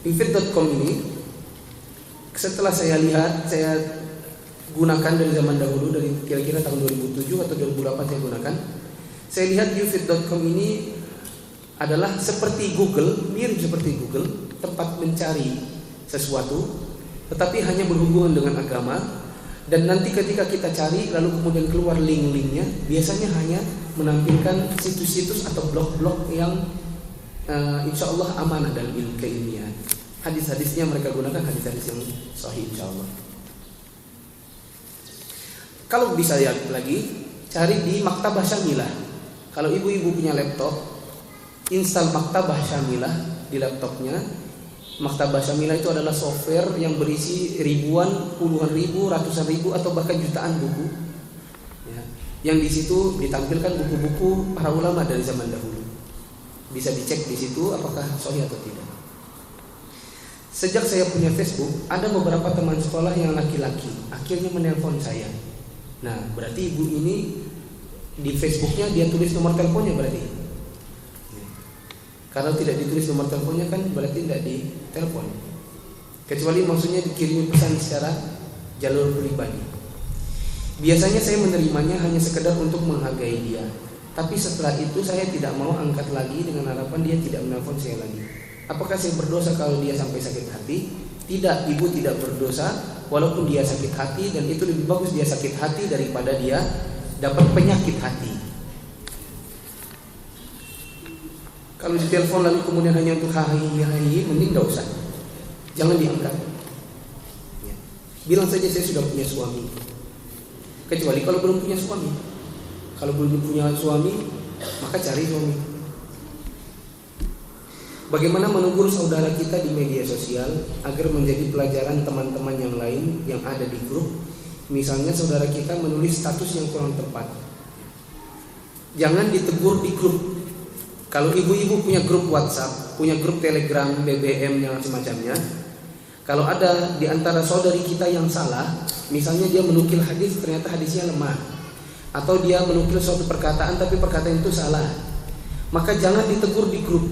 Ufit.com ini setelah saya lihat, saya gunakan dari zaman dahulu, dari kira-kira tahun 2007 atau 2008 saya gunakan. Saya lihat ufit.com ini adalah seperti Google, mirip seperti Google, tempat mencari sesuatu, tetapi hanya berhubungan dengan agama. Dan nanti ketika kita cari lalu kemudian keluar link-linknya, biasanya hanya menampilkan situs-situs atau blog-blog yang insya Allah amanah dalam ilmu keilmian. Hadis-hadisnya mereka gunakan hadis-hadis yang sahih insya Allah. Kalau bisa lihat lagi, cari di Maktabah Syamilah. Kalau ibu-ibu punya laptop, install Maktabah Syamilah di laptopnya. Maktabah Syamilah itu adalah software yang berisi ribuan, puluhan ribu, ratusan ribu atau bahkan jutaan buku. Ya. Yang di situ ditampilkan buku-buku para ulama dari zaman dahulu. Bisa dicek di situ apakah sahih atau tidak. Sejak saya punya Facebook, ada beberapa teman sekolah yang laki-laki akhirnya menelpon saya. Nah, berarti ibu ini di Facebooknya dia tulis nomor teleponnya berarti. Kalau tidak ditulis nomor teleponnya kan berarti tidak ditelepon. Kecuali maksudnya dikirimi pesan secara jalur pribadi. Biasanya saya menerimanya hanya sekedar untuk menghargai dia. Tapi setelah itu saya tidak mau angkat lagi dengan harapan dia tidak menelpon saya lagi. Apakah saya berdosa kalau dia sampai sakit hati? Tidak, ibu tidak berdosa walaupun dia sakit hati, dan itu lebih bagus dia sakit hati daripada dia dapat penyakit hati. Kalau ditelepon lalu kemudian hanya untuk hai, mending tidak usah. Jangan diangkat. Ya. Bilang saja saya sudah punya suami. Kecuali kalau belum punya suami. Kalau belum punya suami, maka cari suami. Bagaimana menegur saudara kita di media sosial agar menjadi pelajaran teman-teman yang lain yang ada di grup. Misalnya saudara kita menulis status yang kurang tepat. Jangan ditegur di grup. Kalau ibu-ibu punya grup WhatsApp, punya grup Telegram, BBM yang semacamnya, kalau ada di antara saudari kita yang salah, misalnya dia menukil hadis ternyata hadisnya lemah, atau dia menukil suatu perkataan tapi perkataan itu salah, maka jangan ditegur di grup.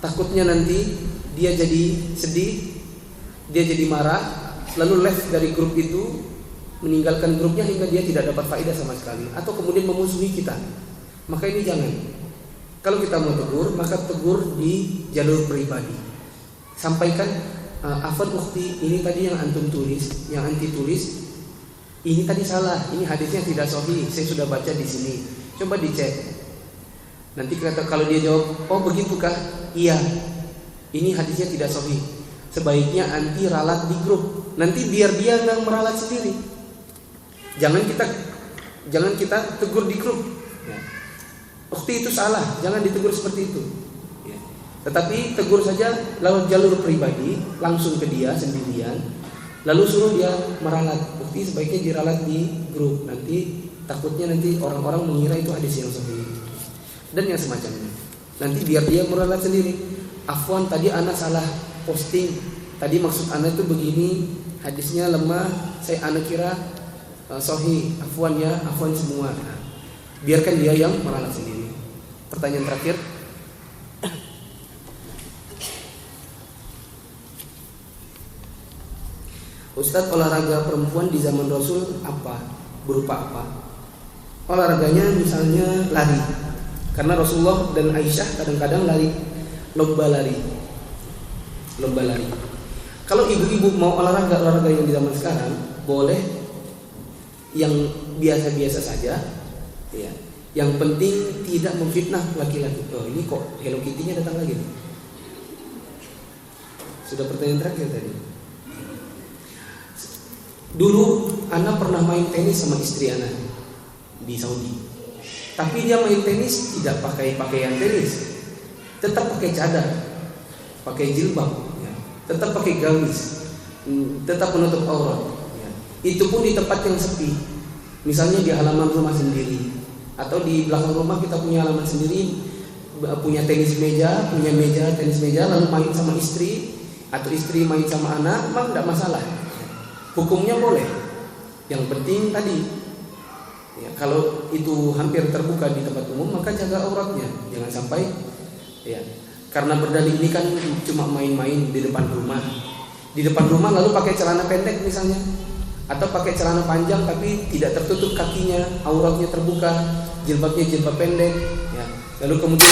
Takutnya nanti dia jadi sedih, dia jadi marah, lalu left dari grup itu, meninggalkan grupnya hingga dia tidak dapat faedah sama sekali, atau kemudian memusuhi kita. Maka ini jangan. Kalau kita mau tegur, maka tegur di jalur pribadi. Sampaikan, Afwan Ukhti, ini tadi yang antum tulis, yang anti tulis, ini tadi salah, ini hadisnya tidak sahih, saya sudah baca di sini. Coba dicek. Nanti kalau dia jawab, oh begitukah? Iya, ini hadisnya tidak sahih. Sebaiknya anti ralat di grup. Nanti biar dia nggak meralat sendiri. Jangan kita tegur di grup. Ya. Ukhti itu salah, jangan ditegur seperti itu. Ya. Tetapi tegur saja lewat jalur pribadi, langsung ke dia sendirian, lalu suruh dia meralat. Ukhti sebaiknya diralat di grup. Nanti takutnya nanti orang-orang mengira itu hadis yang sahih dan yang semacamnya. Nanti biar dia meralat sendiri. Afwan, tadi ana salah posting. Tadi maksud ana itu begini, hadisnya lemah. Ana kira sahih. Afwan ya, afwan semua. Nah, biarkan dia yang meralat sendiri. Pertanyaan terakhir. Ustadz, olahraga perempuan di zaman Rasul apa? Berupa apa? Olahraganya misalnya lari. Karena Rasulullah dan Aisyah kadang-kadang lari, lomba lari. Kalau ibu-ibu mau olahraga yang di zaman sekarang, boleh yang biasa-biasa saja, ya. Yang penting tidak memfitnah laki-laki. Oh, ini kok Hello Kitty-nya datang lagi nih. Sudah pertanyaan terakhir tadi. Dulu Ana pernah main tenis sama istri Ana di Saudi. Tapi dia main tenis tidak pakai pakaian tenis, tetap pakai cadar, pakai jilbab, ya. Tetap pakai gamis, tetap menutup aurat. Ya. Itu pun di tempat yang sepi, misalnya di halaman rumah sendiri, atau di belakang rumah kita punya halaman sendiri, punya tenis meja, tenis meja, lalu main sama istri, atau istri main sama anak, memang tidak masalah. Hukumnya boleh. Yang penting tadi, ya, kalau itu hampir terbuka di tempat umum, maka jaga auratnya, jangan sampai, ya, karena berdalih ini kan cuma main-main di depan rumah lalu pakai celana pendek misalnya, atau pakai celana panjang tapi tidak tertutup kakinya, auratnya terbuka, jilbabnya jilbab pendek, ya. Lalu kemudian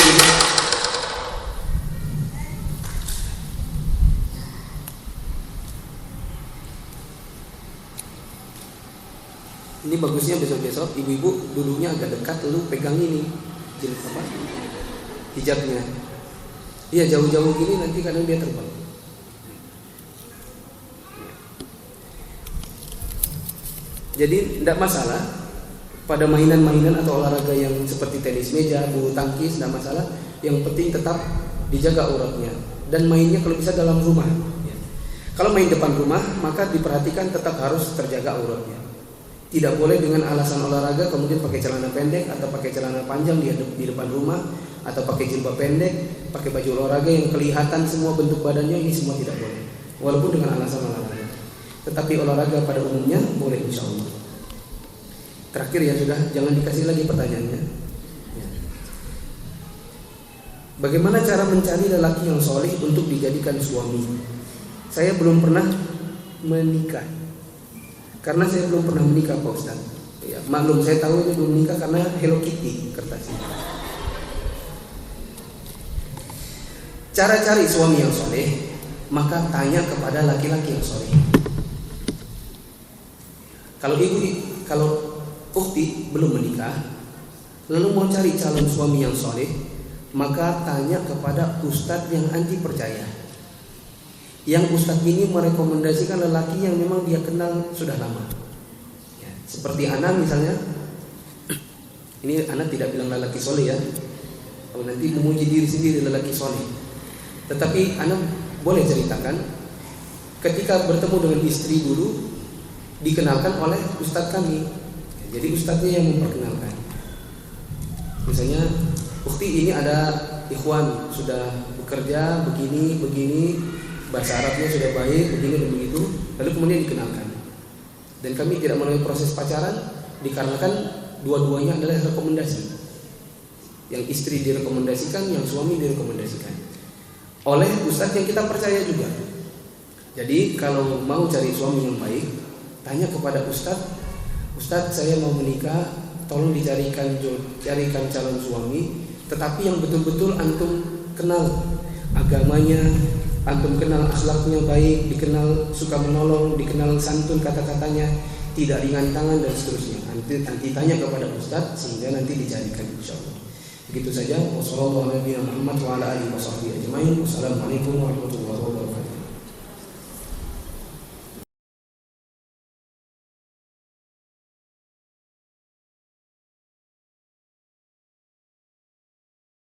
ini bagusnya besok-besok ibu-ibu duduknya agak dekat, lalu pegang ini jilbab hijabnya. Iya, jauh-jauh gini nanti kadang dia terbang. Jadi tidak masalah. pada mainan-mainan atau olahraga yang seperti tenis meja, bulu tangkis, tidak masalah. Yang penting tetap dijaga auratnya dan mainnya kalau bisa dalam rumah. Kalau main depan rumah maka diperhatikan tetap harus terjaga auratnya. Tidak boleh dengan alasan olahraga kemudian pakai celana pendek atau pakai celana panjang di depan rumah, atau pakai jilbab pendek, pakai baju olahraga yang kelihatan semua bentuk badannya, ini semua tidak boleh. Walaupun dengan alasan olahraga. Tetapi olahraga pada umumnya boleh insya Allah. Terakhir ya sudah, jangan dikasih lagi pertanyaannya. Bagaimana cara mencari lelaki yang soleh untuk dijadikan suami? Saya belum pernah menikah. Karena saya belum pernah menikah Pak Ustaz. Ya, maklum saya tahu ini belum menikah karena Hello Kitty kertasnya. Cara cari suami yang soleh, maka tanya kepada laki-laki yang soleh. Kalau ukti belum menikah, lalu mau cari calon suami yang soleh, maka tanya kepada ustadz yang anti percaya. Yang ustadz ini merekomendasikan lelaki yang memang dia kenal sudah lama. Ya, seperti Ana misalnya, ini Ana tidak bilang lelaki soleh ya, kalau nanti memuji diri sendiri lelaki soleh. Tetapi Ana boleh ceritakan, ketika bertemu dengan istri dulu, dikenalkan oleh ustadz kami. Jadi ustadznya yang memperkenalkan. Misalnya, ukti ini ada ikhwan sudah bekerja begini, bahasa Arabnya sudah baik, begini dan begitu. Lalu kemudian dikenalkan. Dan kami tidak melalui proses pacaran dikarenakan dua-duanya adalah rekomendasi. Yang istri direkomendasikan, yang suami direkomendasikan oleh ustadz yang kita percaya juga. Jadi kalau mau cari suami yang baik, tanya kepada ustadz, Ustadz saya mau menikah, tolong carikan calon suami, tetapi yang betul-betul antum kenal agamanya, antum kenal akhlaknya baik, dikenal suka menolong, dikenal santun kata-katanya, tidak ringan tangan dan seterusnya. Nanti tanya kepada ustadz sehingga nanti dicarikan insyaallah. Begitu saja. Wassalamualaikum warahmatullahi wabarakatuh. Wassalamualaikum warahmatullahi wabarakatuh.